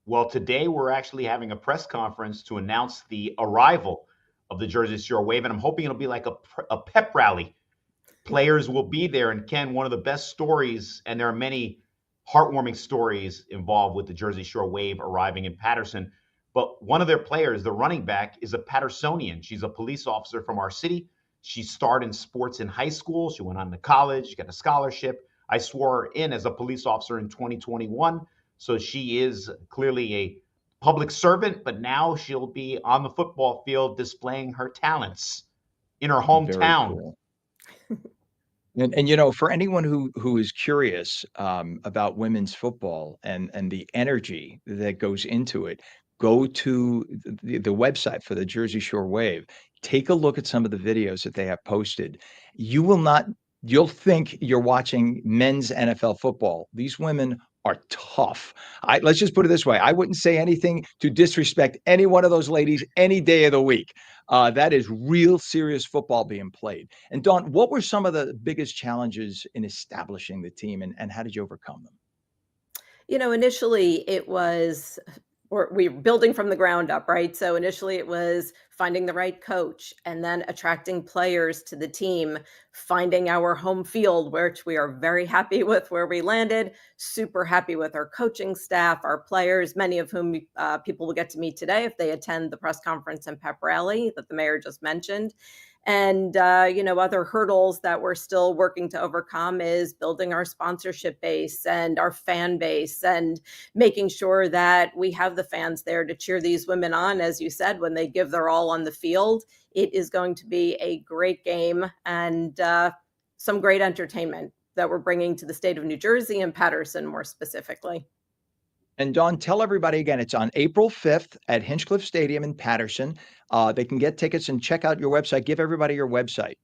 Well, today we're actually having a press conference to announce the arrival of the Jersey Shore Wave, and I'm hoping it'll be like a pep rally. Players will be there, and Ken, one of the best stories, and there are many heartwarming stories involved with the Jersey Shore Wave arriving in Patterson. But one of their players, the running back, is a Pattersonian. She's a police officer from our city. She starred in sports in high school. She went on to college. She got a scholarship. I swore her in as a police officer in 2021. So she is clearly a public servant, but now she'll be on the football field displaying her talents in her Very hometown. cool. And for anyone who is curious about women's football and the energy that goes into it, go to the website for the Jersey Shore Wave. Take a look at some of the videos that they have posted. You'll think you're watching men's NFL football. These women are tough. Let's just put it this way. I wouldn't say anything to disrespect any one of those ladies any day of the week. That is real serious football being played. And Dawn, what were some of the biggest challenges in establishing the team, and how did you overcome them? Initially it was we were building from the ground up, right? So initially it was finding the right coach and then attracting players to the team, finding our home field, which we are very happy with where we landed, super happy with our coaching staff, our players, many of whom people will get to meet today if they attend the press conference and pep rally that the mayor just mentioned. And, other hurdles that we're still working to overcome is building our sponsorship base and our fan base and making sure that we have the fans there to cheer these women on. As you said, when they give their all on the field, it is going to be a great game and some great entertainment that we're bringing to the state of New Jersey and Paterson more specifically. And Dawn, tell everybody again, it's on April 5th at Hinchcliffe Stadium in Paterson. They can get tickets and check out your website. Give everybody your website.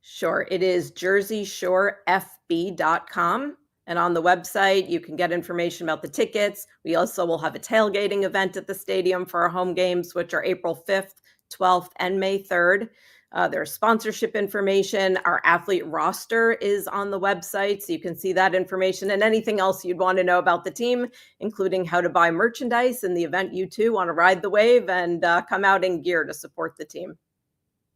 Sure. It is jerseyshorefb.com. And on the website, you can get information about the tickets. We also will have a tailgating event at the stadium for our home games, which are April 5th, 12th, and May 3rd. There's sponsorship information. Our athlete roster is on the website, so you can see that information and anything else you'd want to know about the team, including how to buy merchandise in the event you too want to ride the wave and come out in gear to support the team.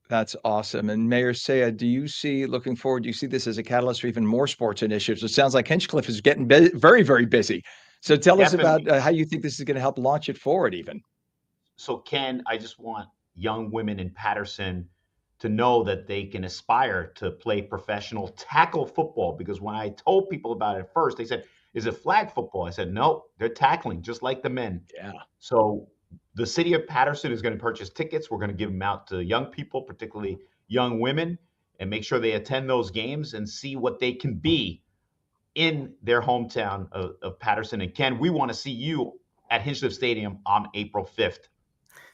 That's awesome. And Mayor Saya, do you see this as a catalyst for even more sports initiatives? It sounds like Hinchcliffe is getting very, very busy. So tell us about Definitely. how you think this is going to help launch it forward even. So, Ken, I just want young women in Paterson to know that they can aspire to play professional tackle football. Because when I told people about it first, they said, "Is it flag football?" I said, "No, they're tackling just like the men." Yeah. So the city of Paterson is going to purchase tickets. We're going to give them out to young people, particularly young women, and make sure they attend those games and see what they can be in their hometown of Paterson. And Ken, we want to see you at Hinchcliffe Stadium on April 5th.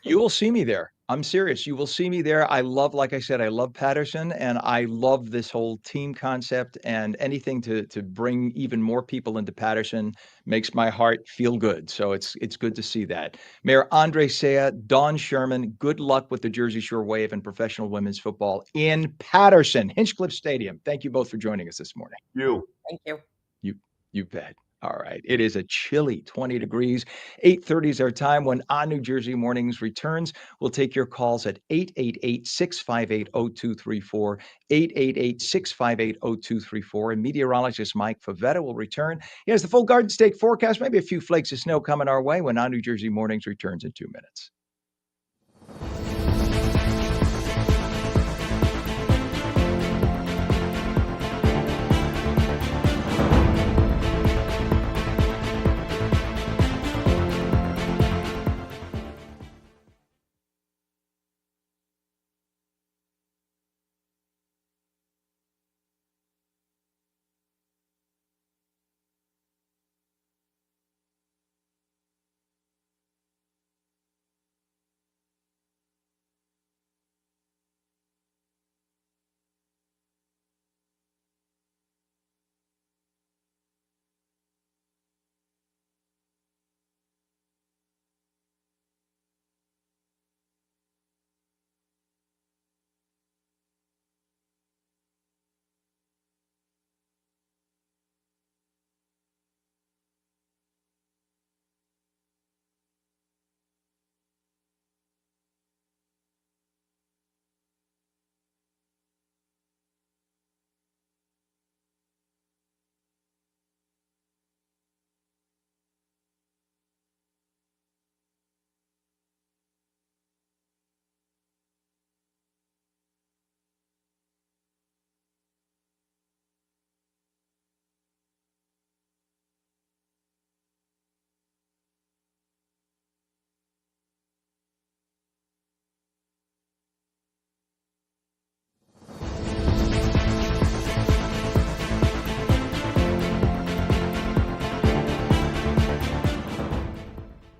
You will see me there. I'm serious. You will see me there. Like I said, I love Paterson and I love this whole team concept, and anything to bring even more people into Paterson makes my heart feel good. So it's good to see that. Mayor Andre Saya, Dawn Sherman, good luck with the Jersey Shore Wave and professional women's football in Paterson, Hinchcliffe Stadium. Thank you both for joining us this morning. Thank you. You bet. All right. It is a chilly 20 degrees. 8:30 is our time. When ONNJ Jersey Mornings returns, we'll take your calls at 888-658-0234, 888-658-0234. And meteorologist Mike Favetta will return. He has the full Garden State forecast, maybe a few flakes of snow coming our way when ONNJ Jersey Mornings returns in 2 minutes.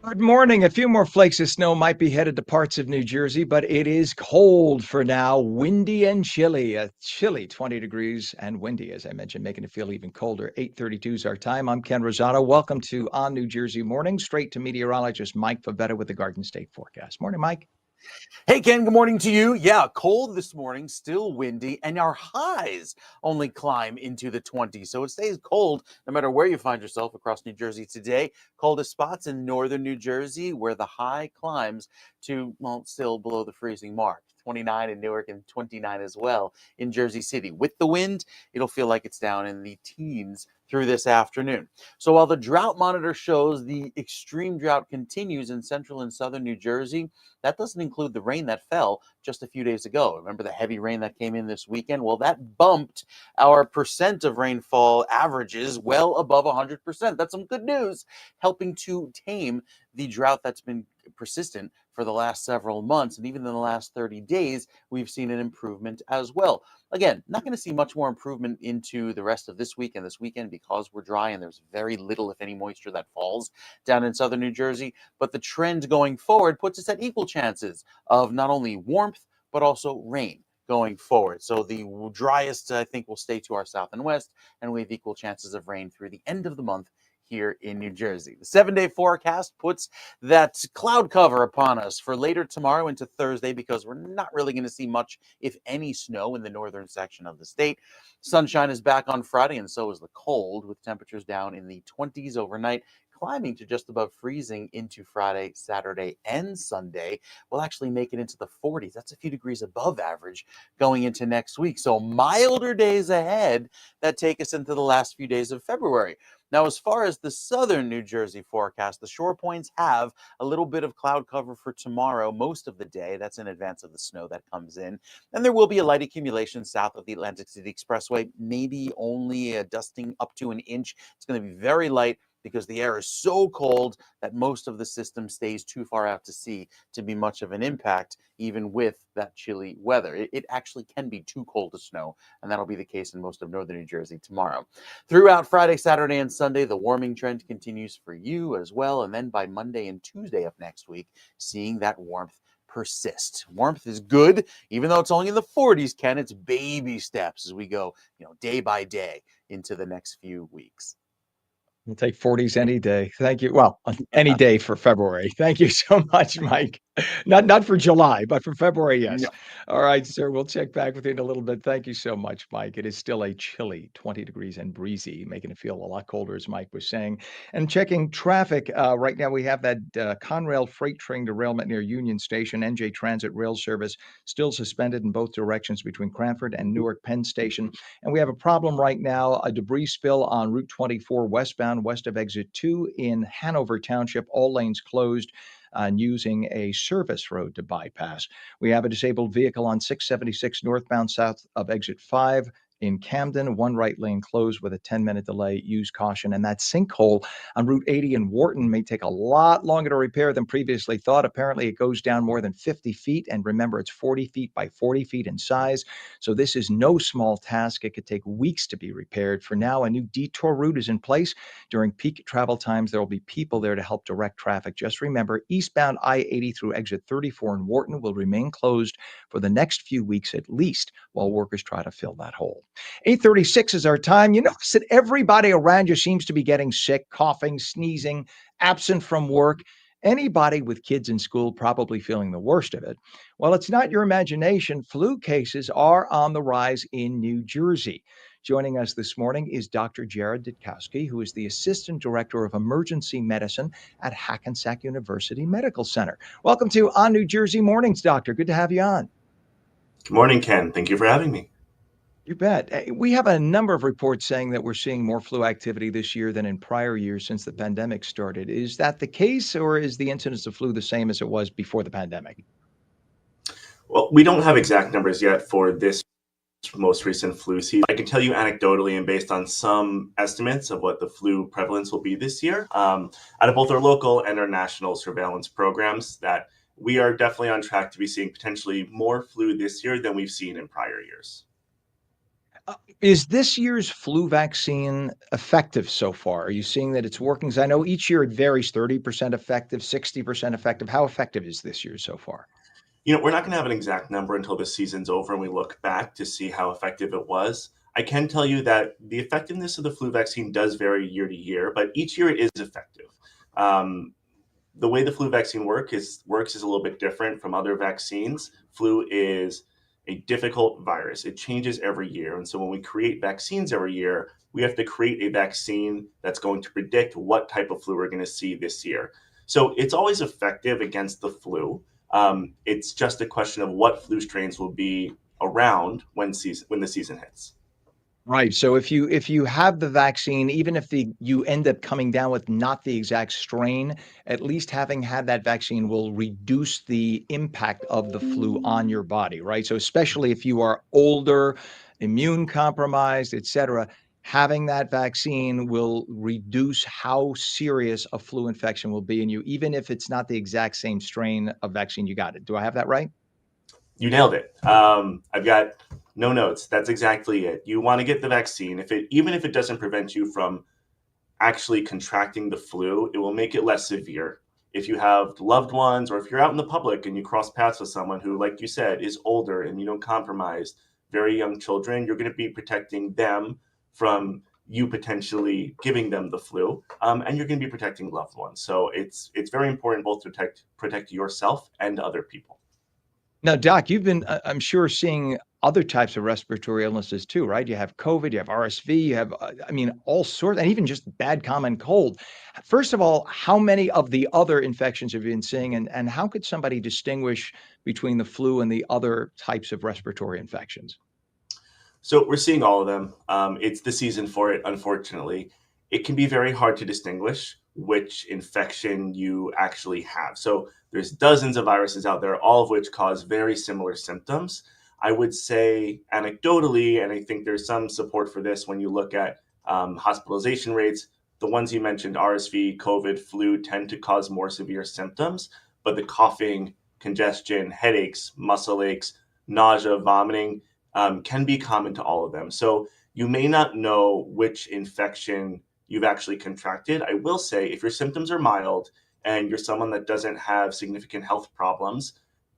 Good morning. A few more flakes of snow might be headed to parts of New Jersey, but it is cold for now, windy and chilly. A chilly 20 degrees and windy, as I mentioned, making it feel even colder. 8:32 is our time. I'm Ken Rosato. Welcome to ONNJ Jersey Morning. Straight to meteorologist Mike Favetta with the Garden State forecast. Morning, Mike. Hey, Ken, good morning to you. Yeah, cold this morning, still windy, and our highs only climb into the 20s. So it stays cold no matter where you find yourself across New Jersey today. Coldest spots in northern New Jersey, where the high climbs to, well, still below the freezing mark. 29 in Newark and 29 as well in Jersey City. With the wind, it'll feel like it's down in the teens through this afternoon. So while the drought monitor shows the extreme drought continues in central and southern New Jersey, that doesn't include the rain that fell just a few days ago. Remember the heavy rain that came in this weekend? Well, that bumped our percent of rainfall averages well above 100%. That's some good news, helping to tame the drought that's been persistent for the last several months. And even in the last 30 days, we've seen an improvement as well. Again, not going to see much more improvement into the rest of this week and this weekend because we're dry and there's very little, if any, moisture that falls down in southern New Jersey. But the trend going forward puts us at equal chances of not only warmth, but also rain going forward. So the driest, I think, will stay to our south and west, and we have equal chances of rain through the end of the month here in New Jersey. The 7-day forecast puts that cloud cover upon us for later tomorrow into Thursday because we're not really going to see much, if any, snow in the northern section of the state. Sunshine is back on Friday, and so is the cold, with temperatures down in the 20s overnight, climbing to just above freezing into Friday, Saturday, and Sunday. We'll actually make it into the 40s. That's a few degrees above average going into next week. So milder days ahead that take us into the last few days of February. Now, as far as the southern New Jersey forecast, the shore points have a little bit of cloud cover for tomorrow, most of the day. That's in advance of the snow that comes in. And there will be a light accumulation south of the Atlantic City Expressway, maybe only a dusting up to an inch. It's going to be very light because the air is so cold that most of the system stays too far out to sea to be much of an impact, even with that chilly weather. It actually can be too cold to snow, and that'll be the case in most of northern New Jersey tomorrow. Throughout Friday, Saturday, and Sunday, the warming trend continues for you as well, and then by Monday and Tuesday of next week, seeing that warmth persist. Warmth is good, even though it's only in the 40s, Ken. It's baby steps as we go, day by day into the next few weeks. We'll take 40s any day. Thank you. Well, any day for February. Thank you so much, Mike. Not for July, but for February, yes. No. All right, sir. We'll check back with you in a little bit. Thank you so much, Mike. It is still a chilly 20 degrees and breezy, making it feel a lot colder, as Mike was saying. And checking traffic, right now we have that Conrail freight train derailment near Union Station. NJ Transit rail service still suspended in both directions between Cranford and Newark Penn Station. And we have a problem right now, a debris spill on Route 24 westbound, west of exit 2 in Hanover Township, all lanes closed and using a service road to bypass. We have a disabled vehicle on 676 northbound south of exit 5 in Camden, one right lane closed with a 10-minute delay. Use caution. And that sinkhole on Route 80 in Wharton may take a lot longer to repair than previously thought. Apparently, it goes down more than 50 feet. And remember, it's 40 feet by 40 feet in size. So this is no small task. It could take weeks to be repaired. For now, a new detour route is in place. During peak travel times, there will be people there to help direct traffic. Just remember, eastbound I-80 through exit 34 in Wharton will remain closed for the next few weeks at least while workers try to fill that hole. 8:36 is our time. You notice that everybody around you seems to be getting sick, coughing, sneezing, absent from work. Anybody with kids in school probably feeling the worst of it. Well, it's not your imagination. Flu cases are on the rise in New Jersey. Joining us this morning is Dr. Jared Ditkowski, who is the Assistant Director of Emergency Medicine at Hackensack University Medical Center. Welcome to On New Jersey Mornings, Doctor. Good to have you on. Good morning, Ken. Thank you for having me. You bet. We have a number of reports saying that we're seeing more flu activity this year than in prior years since the pandemic started. Is that the case, or is the incidence of flu the same as it was before the pandemic? Well, we don't have exact numbers yet for this most recent flu season. I can tell you anecdotally and based on some estimates of what the flu prevalence will be this year, out of both our local and our national surveillance programs, that we are definitely on track to be seeing potentially more flu this year than we've seen in prior years. Is this year's flu vaccine effective so far? Are you seeing that it's working? 'Cause I know each year it varies, 30% effective, 60% effective. How effective is this year so far? We're not going to have an exact number until the season's over and we look back to see how effective it was. I can tell you that the effectiveness of the flu vaccine does vary year to year, but each year it is effective. the way the flu vaccine works is a little bit different from other vaccines. Flu is a difficult virus. It changes every year. And so when we create vaccines every year, we have to create a vaccine that's going to predict what type of flu we're going to see this year. So it's always effective against the flu. It's just a question of what flu strains will be around when the season hits. Right. So if you have the vaccine, even if you end up coming down with not the exact strain, at least having had that vaccine will reduce the impact of the flu on your body, right? So especially if you are older, immune compromised, et cetera, having that vaccine will reduce how serious a flu infection will be in you, even if it's not the exact same strain of vaccine you got. Do I have that right? You nailed it. I've got no notes. That's exactly it. You want to get the vaccine. Even if it doesn't prevent you from actually contracting the flu, it will make it less severe. If you have loved ones or if you're out in the public and you cross paths with someone who, like you said, is older and immunocompromised, very young children, you're going to be protecting them from you potentially giving them the flu, and you're going to be protecting loved ones. So it's very important both to protect yourself and other people. Now, Doc, you've been, I'm sure, seeing other types of respiratory illnesses too, right? You have COVID, you have RSV, you have, I mean, all sorts, and even just bad common cold. First of all, how many of the other infections have you been seeing, and how could somebody distinguish between the flu and the other types of respiratory infections? So we're seeing all of them. It's the season for it, unfortunately. It can be very hard to distinguish which infection you actually have. So there's dozens of viruses out there, all of which cause very similar symptoms. I would say anecdotally, and I think there's some support for this when you look at hospitalization rates, the ones you mentioned, RSV, COVID, flu, tend to cause more severe symptoms, but the coughing, congestion, headaches, muscle aches, nausea, vomiting, can be common to all of them. So you may not know which infection you've actually contracted. I will say if your symptoms are mild and you're someone that doesn't have significant health problems,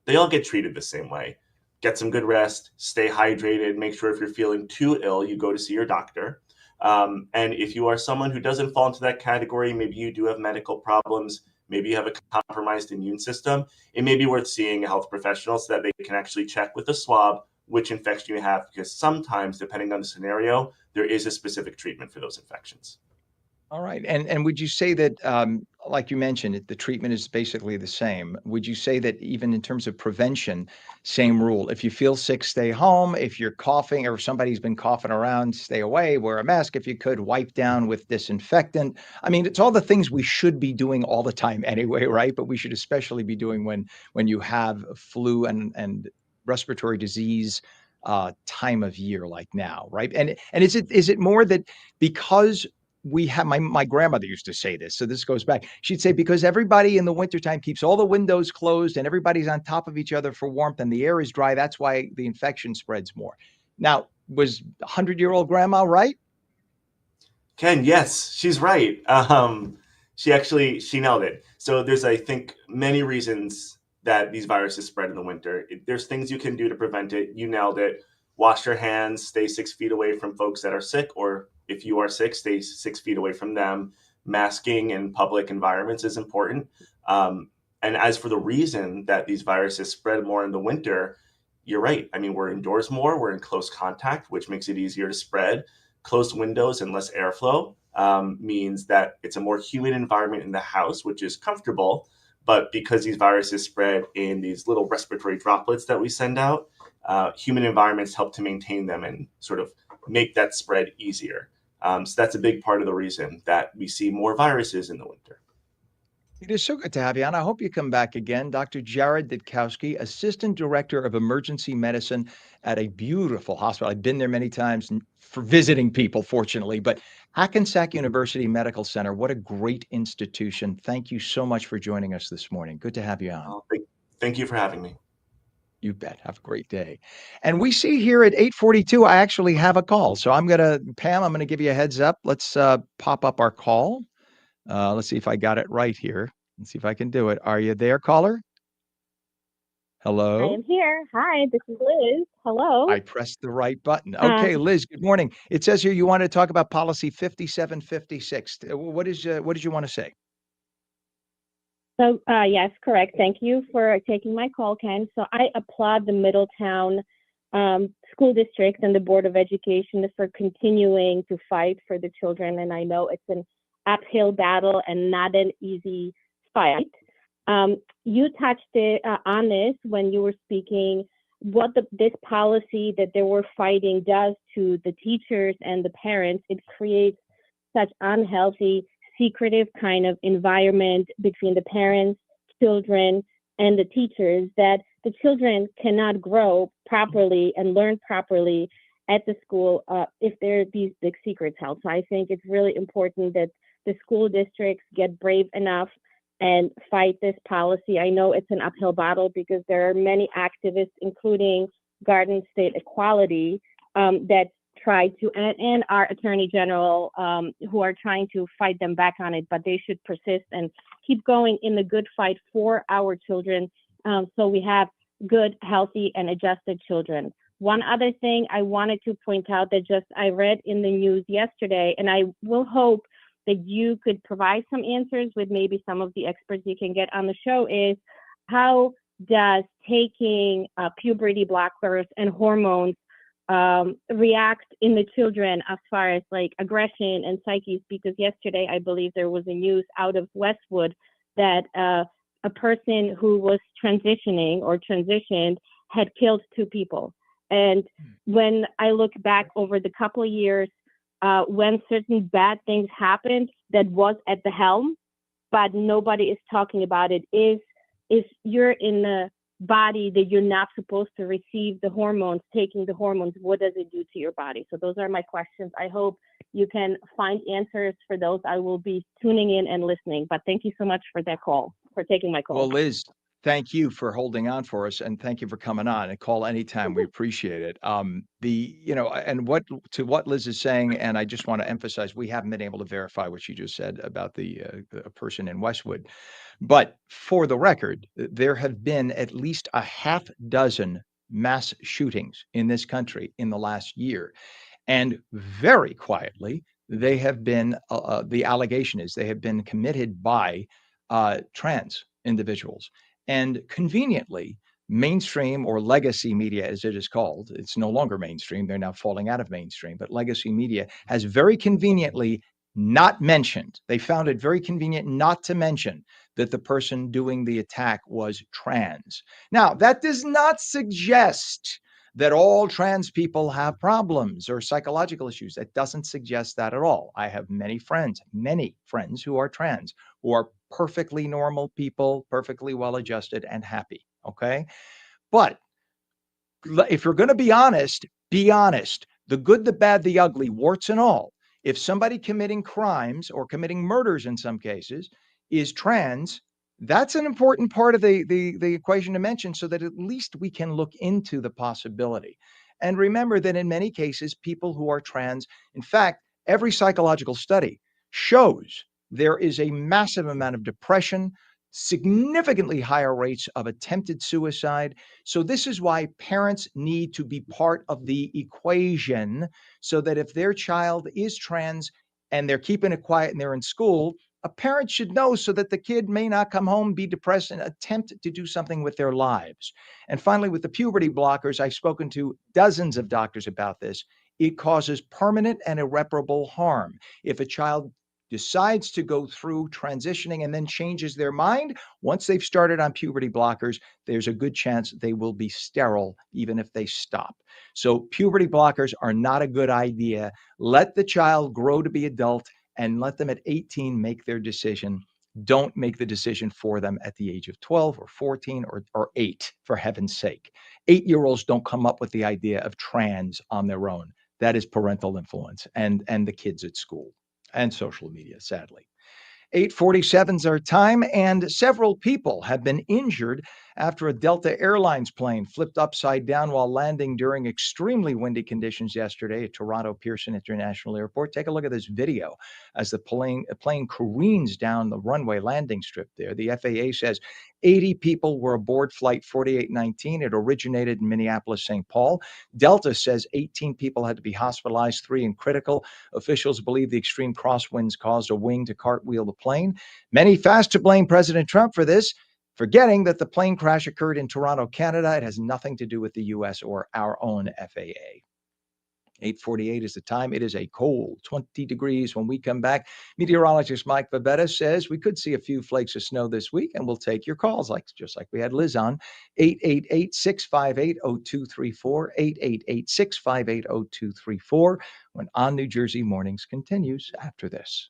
they all get treated the same way. Get some good rest, stay hydrated, make sure if you're feeling too ill, you go to see your doctor. And if you are someone who doesn't fall into that category, maybe you do have medical problems, maybe you have a compromised immune system, it may be worth seeing a health professional so that they can actually check with a swab which infection you have, because sometimes, depending on the scenario, there is a specific treatment for those infections. All right. And would you say that, like you mentioned, the treatment is basically the same? Would you say that even in terms of prevention, same rule? If you feel sick, stay home. If you're coughing or somebody's been coughing around, stay away. Wear a mask if you could. Wipe down with disinfectant. I mean, it's all the things we should be doing all the time anyway, right? But we should especially be doing when you have flu and respiratory disease time of year like now, right? And is it more that because we have my grandmother used to say this, so this goes back. She'd say, because everybody in the wintertime keeps all the windows closed and everybody's on top of each other for warmth and the air is dry, that's why the infection spreads more. Now, was 100-year-old grandma right? Ken, yes, she's right. She nailed it. So there's, I think, many reasons that these viruses spread in the winter. There's things you can do to prevent it. You nailed it. Wash your hands, stay 6 feet away from folks that are sick, or if you are sick, stay 6 feet away from them. Masking in public environments is important. And as for the reason that these viruses spread more in the winter, you're right. I mean, we're indoors more, we're in close contact, which makes it easier to spread. Closed windows and less airflow means that it's a more humid environment in the house, which is comfortable. But because these viruses spread in these little respiratory droplets that we send out, humid environments help to maintain them and sort of make that spread easier. So that's a big part of the reason that we see more viruses in the winter. It is so good to have you on. I hope you come back again. Dr. Jared Ditkowski, Assistant Director of Emergency Medicine at a beautiful hospital. I've been there many times for visiting people, fortunately, but Hackensack University Medical Center, what a great institution. Thank you so much for joining us this morning. Good to have you on. Thank you for having me. You bet. Have a great day. And we see here at 8:42, I actually have a call. So Pam, I'm going to give you a heads up. Let's pop up our call. Let's see if I got it right here. Let's see if I can do it. Are you there, caller? I Hello? am here. Hi, this is Liz. Hello. I pressed the right button. Um, Okay, Liz, good morning. It says here you want to talk about policy 5756. What did you want to say? So, yes, correct. Thank you for taking my call, Ken. So I applaud the Middletown School District and the Board of Education for continuing to fight for the children. And I know it's an uphill battle and not an easy fight. You touched on this when you were speaking, what this policy that they were fighting does to the teachers and the parents. It creates such unhealthy, secretive kind of environment between the parents, children, and the teachers that the children cannot grow properly and learn properly at the school if there are these big secrets held. So I think it's really important that the school districts get brave enough and fight this policy. I know it's an uphill battle because there are many activists, including Garden State Equality, that try to, and our Attorney General, who are trying to fight them back on it, but they should persist and keep going in the good fight for our children, so we have good, healthy, and adjusted children. One other thing I wanted to point out that just I read in the news yesterday, and I will hope that you could provide some answers with maybe some of the experts you can get on the show, is how does taking puberty blockers and hormones react in the children as far as like aggression and psyches? Because yesterday, I believe there was a news out of Westwood that a person who was transitioning or transitioned had killed 2 people. And when I look back over the couple of years, when certain bad things happened, that was at the helm, but nobody is talking about it, is if you're in the body that you're not supposed to receive the hormones, taking the hormones, what does it do to your body? So those are my questions. I hope you can find answers for those. I will be tuning in and listening, but thank you so much for that call, for taking my call. Well, Liz, thank you for holding on for us, and thank you for coming on, and call anytime. We appreciate it. And what Liz is saying, and I just want to emphasize, we haven't been able to verify what she just said about the person in Westwood. But for the record, there have been at least a half dozen mass shootings in this country in the last year. And very quietly, they have been, the allegation is they have been committed by trans individuals. And conveniently, mainstream or legacy media, as it is called, it's no longer mainstream. They're now falling out of mainstream, but legacy media has very conveniently not mentioned. They found it very convenient not to mention that the person doing the attack was trans. Now, that does not suggest that all trans people have problems or psychological issues. That doesn't suggest that at all. I have many friends who are trans, who are perfectly normal people, perfectly well-adjusted and happy, okay? But if you're going to be honest, be honest. The good, the bad, the ugly, warts and all. If somebody committing crimes or committing murders in some cases is trans, that's an important part of the equation to mention, so that at least we can look into the possibility. And remember that in many cases, people who are trans, in fact, every psychological study shows there is a massive amount of depression, significantly higher rates of attempted suicide. So this is why parents need to be part of the equation, so that if their child is trans and they're keeping it quiet and they're in school, a parent should know, so that the kid may not come home, be depressed, and attempt to do something with their lives. And finally, with the puberty blockers, I've spoken to dozens of doctors about this. It causes permanent and irreparable harm. If a child decides to go through transitioning and then changes their mind, once they've started on puberty blockers, there's a good chance they will be sterile even if they stop. So puberty blockers are not a good idea. Let the child grow to be adult and let them at 18 make their decision. Don't make the decision for them at the age of 12 or 14 or 8, for heaven's sake. 8-year-olds don't come up with the idea of trans on their own. That is parental influence and the kids at school and social media, sadly. 8:47's our time, and several people have been injured after a Delta Airlines plane flipped upside down while landing during extremely windy conditions yesterday at Toronto Pearson International Airport. Take a look at this video as the plane careens down the runway landing strip there. The FAA says 80 people were aboard Flight 4819. It originated in Minneapolis, St. Paul. Delta says 18 people had to be hospitalized, 3 in critical. Officials believe the extreme crosswinds caused a wing to cartwheel the plane. Many fast to blame President Trump for this, forgetting that the plane crash occurred in Toronto, Canada. It has nothing to do with the U.S. or our own FAA. 8:48 is the time. It is a cold 20 degrees when we come back. Meteorologist Mike Babetta says we could see a few flakes of snow this week, and we'll take your calls, just like we had Liz on. 888-658-0234, 888-658-0234, when On New Jersey Mornings continues after this.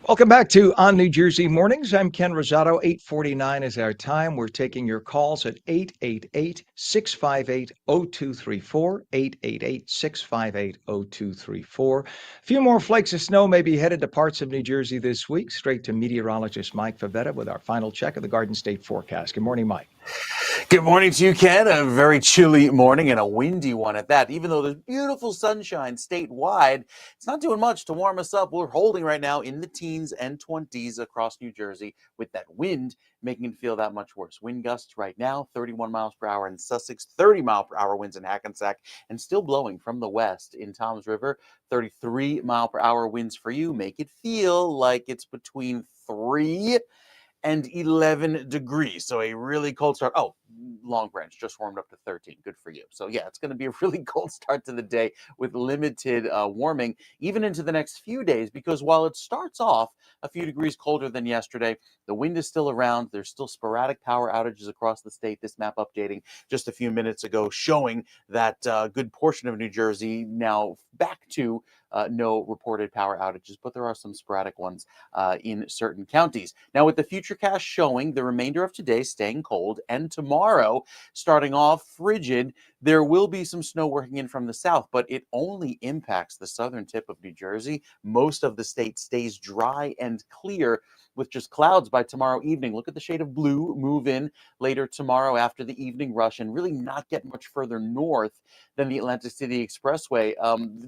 Welcome back to On New Jersey Mornings. I'm Ken Rosato. 8:49 is our time. We're taking your calls at 888-658-0234, 888-658-0234. A few more flakes of snow may be headed to parts of New Jersey this week. Straight to meteorologist Mike Favetta with our final check of the Garden State forecast. Good morning, Mike. Good morning to you, Ken. A very chilly morning and a windy one at that. Even though there's beautiful sunshine statewide, it's not doing much to warm us up. We're holding right now in the teens and 20s across New Jersey with that wind making it feel that much worse. Wind gusts right now, 31 miles per hour in Sussex, 30 mile per hour winds in Hackensack, and still blowing from the west in Toms River. 33 mile per hour winds for you make it feel like it's between 3 and 11 degrees. So a really cold start. Oh, Long Branch just warmed up to 13. Good for you. So yeah, it's going to be a really cold start to the day with limited warming even into the next few days, because while it starts off a few degrees colder than yesterday, the wind is still around. There's still sporadic power outages across the state. This map updating just a few minutes ago showing that good portion of New Jersey now back to no reported power outages, but there are some sporadic ones in certain counties. Now, with the futurecast showing the remainder of today staying cold and tomorrow starting off frigid, there will be some snow working in from the south, but it only impacts the southern tip of New Jersey. Most of the state stays dry and clear with just clouds by tomorrow evening. Look at the shade of blue move in later tomorrow after the evening rush and really not get much further north than the Atlantic City Expressway,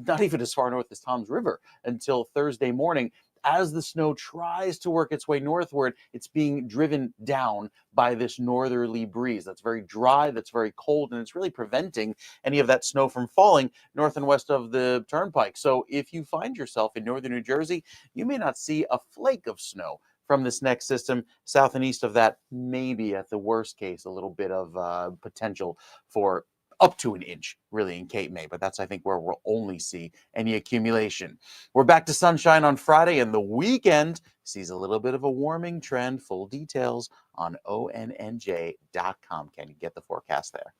not even as far north as Toms River until Thursday morning. As the snow tries to work its way northward, it's being driven down by this northerly breeze that's very dry, that's very cold, and it's really preventing any of that snow from falling north and west of the turnpike. So if you find yourself in northern New Jersey, you may not see a flake of snow from this next system. South and east of that, maybe at the worst case, a little bit of potential for up to an inch, really, in Cape May. But that's, I think, where we'll only see any accumulation. We're back to sunshine on Friday, and the weekend sees a little bit of a warming trend. Full details on ONNJ.com. Can you get the forecast there?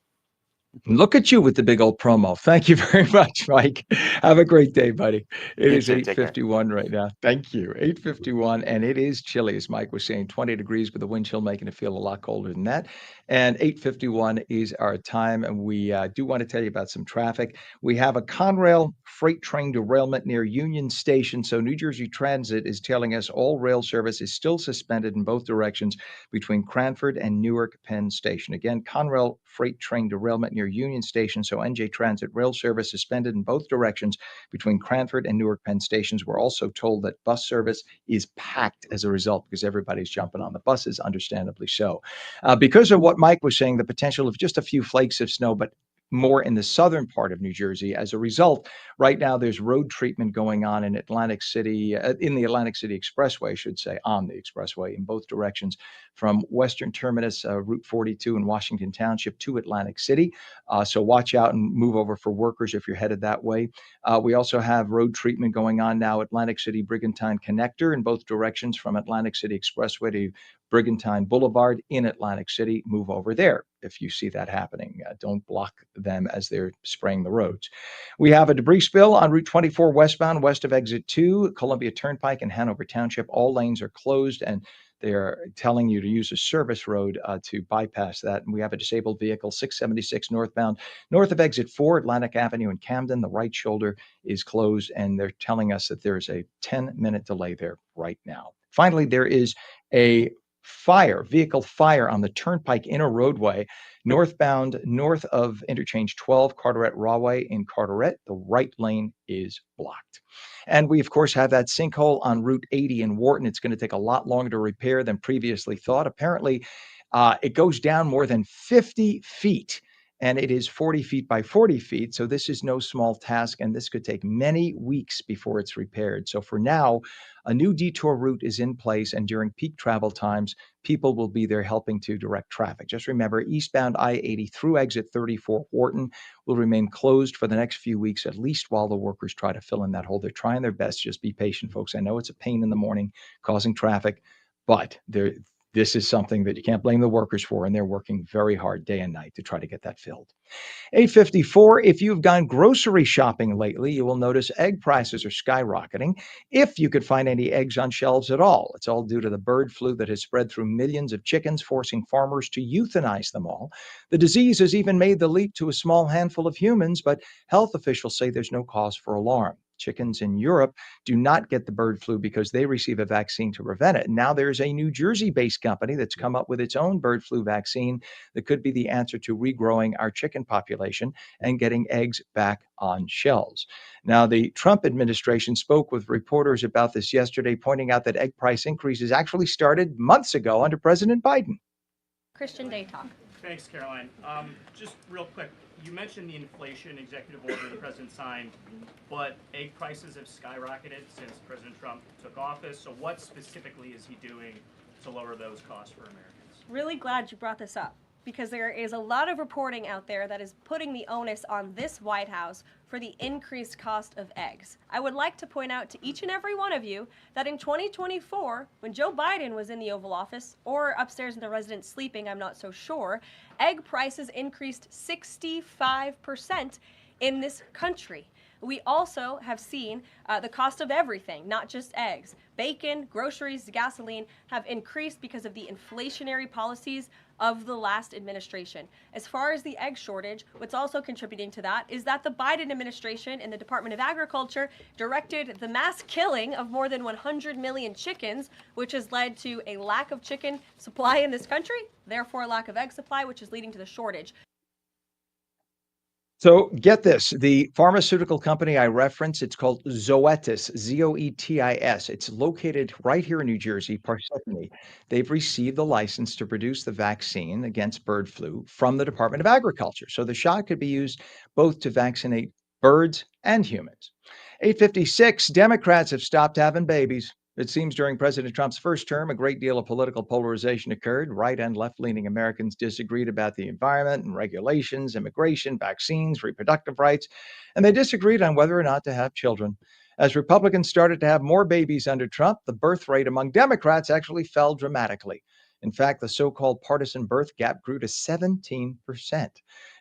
Look at you with the big old promo. Thank you very much, Mike. Have a great day, buddy. It is 8:51 right now. Thank you. 8:51, and it is chilly, as Mike was saying, 20 degrees with the wind chill making it feel a lot colder than that. And 8:51 is our time, and we do want to tell you about some traffic. We have a Conrail freight train derailment near Union Station. So New Jersey Transit is telling us all rail service is still suspended in both directions between Cranford and Newark Penn Station. Again, Conrail freight train derailment near Union Station. So NJ Transit rail service suspended in both directions between Cranford and Newark Penn stations. We're also told that bus service is packed as a result because everybody's jumping on the buses, understandably so. Because of what Mike was saying, the potential of just a few flakes of snow, but more in the southern part of New Jersey. As a result, right now there's road treatment going on in Atlantic City, in the Atlantic City Expressway, I should say, on the expressway in both directions from Western Terminus, Route 42 in Washington Township to Atlantic City. So watch out and move over for workers if you're headed that way. We also have road treatment going on now, Atlantic City Brigantine Connector in both directions from Atlantic City Expressway to Brigantine Boulevard in Atlantic City. Move over there if you see that happening. Don't block them as they're spraying the roads. We have a debris spill on Route 24 westbound, west of Exit 2, Columbia Turnpike and Hanover Township. All lanes are closed, and they're telling you to use a service road to bypass that. And we have a disabled vehicle, 676 northbound, north of Exit 4, Atlantic Avenue in Camden. The right shoulder is closed, and they're telling us that there's a 10-minute delay there right now. Finally, there is a vehicle fire on the Turnpike Inner Roadway, northbound, north of Interchange 12, Carteret Rawway in Carteret. The right lane is blocked. And we, of course, have that sinkhole on Route 80 in Wharton. It's going to take a lot longer to repair than previously thought. Apparently, it goes down more than 50 feet, and it is 40 feet by 40 feet. So this is no small task, and this could take many weeks before it's repaired. So for now, a new detour route is in place, and during peak travel times, people will be there helping to direct traffic. Just remember, eastbound I-80 through exit 34 Wharton will remain closed for the next few weeks, at least while the workers try to fill in that hole. They're trying their best. Just be patient, folks. I know it's a pain in the morning causing traffic, but this is something that you can't blame the workers for, and they're working very hard day and night to try to get that filled. 8:54. If you've gone grocery shopping lately, you will notice egg prices are skyrocketing. If you could find any eggs on shelves at all, it's all due to the bird flu that has spread through millions of chickens, forcing farmers to euthanize them all. The disease has even made the leap to a small handful of humans, but health officials say there's no cause for alarm. Chickens in Europe do not get the bird flu because they receive a vaccine to prevent it. Now there's a New Jersey-based company that's come up with its own bird flu vaccine that could be the answer to regrowing our chicken population and getting eggs back on shelves. Now, the Trump administration spoke with reporters about this yesterday, pointing out that egg price increases actually started months ago under President Biden. Christian Day Talk. Thanks, Caroline. Just real quick, you mentioned the inflation executive order the president signed, but egg prices have skyrocketed since President Trump took office. So what specifically is he doing to lower those costs for Americans? Really glad you brought this up, because there is a lot of reporting out there that is putting the onus on this White House for the increased cost of eggs. I would like to point out to each and every one of you that in 2024, when Joe Biden was in the Oval Office, or upstairs in the residence sleeping, I'm not so sure, egg prices increased 65% in this country. We also have seen the cost of everything, not just eggs. Bacon, groceries, gasoline have increased because of the inflationary policies of the last administration. As far as the egg shortage, what's also contributing to that is that the Biden administration and the Department of Agriculture directed the mass killing of more than 100 million chickens, which has led to a lack of chicken supply in this country, therefore a lack of egg supply, which is leading to the shortage. So get this, the pharmaceutical company I reference, it's called Zoetis, Zoetis. It's located right here in New Jersey, Parsippany. They've received the license to produce the vaccine against bird flu from the Department of Agriculture. So the shot could be used both to vaccinate birds and humans. 8:56, Democrats have stopped having babies. It seems during President Trump's first term, a great deal of political polarization occurred. Right and left-leaning Americans disagreed about the environment and regulations, immigration, vaccines, reproductive rights, and they disagreed on whether or not to have children. As Republicans started to have more babies under Trump, the birth rate among Democrats actually fell dramatically. In fact, the so-called partisan birth gap grew to 17%.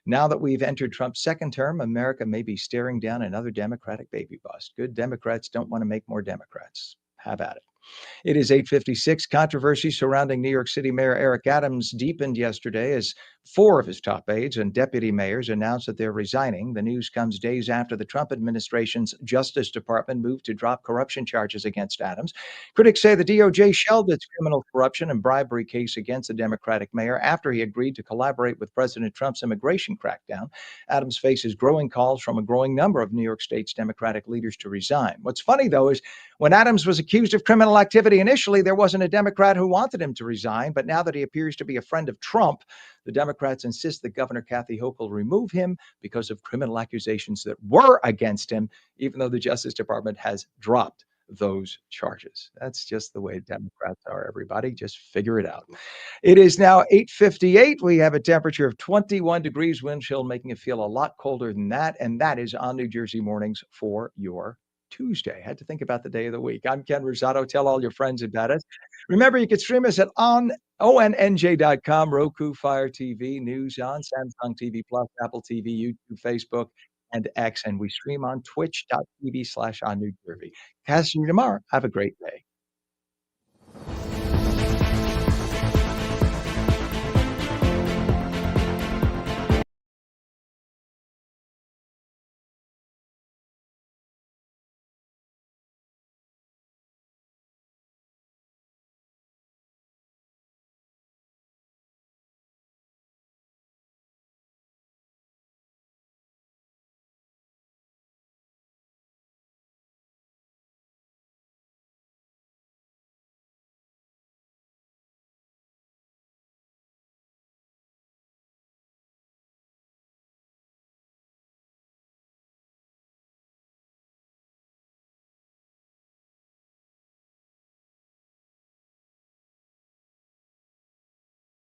Now that we've entered Trump's second term, America may be staring down another Democratic baby bust. Good Democrats don't want to make more Democrats. Have at it. It is 8:56. Controversy surrounding New York City Mayor Eric Adams deepened yesterday as 4 of his top aides and deputy mayors announced that they're resigning. The news comes days after the Trump administration's Justice Department moved to drop corruption charges against Adams. Critics say the DOJ shelved its criminal corruption and bribery case against the Democratic mayor after he agreed to collaborate with President Trump's immigration crackdown. Adams faces growing calls from a growing number of New York State's Democratic leaders to resign. What's funny, though, is when Adams was accused of criminal activity initially, there wasn't a Democrat who wanted him to resign. But now that he appears to be a friend of Trump, the Democrats insist that Governor Kathy Hochul remove him because of criminal accusations that were against him, even though the Justice Department has dropped those charges. That's just the way Democrats are, everybody. Just figure it out. It is now 8:58. We have a temperature of 21 degrees, wind chill, making it feel a lot colder than that. And that is on New Jersey Mornings for your Tuesday. Had to think about the day of the week. I'm Ken Rosato. Tell all your friends about us. Remember, you can stream us at ONNJ.com, Roku, Fire TV, News on, Samsung TV Plus, Apple TV, YouTube, Facebook, and X. And we stream on twitch.tv/OnNewJersey. Catch you tomorrow. Have a great day.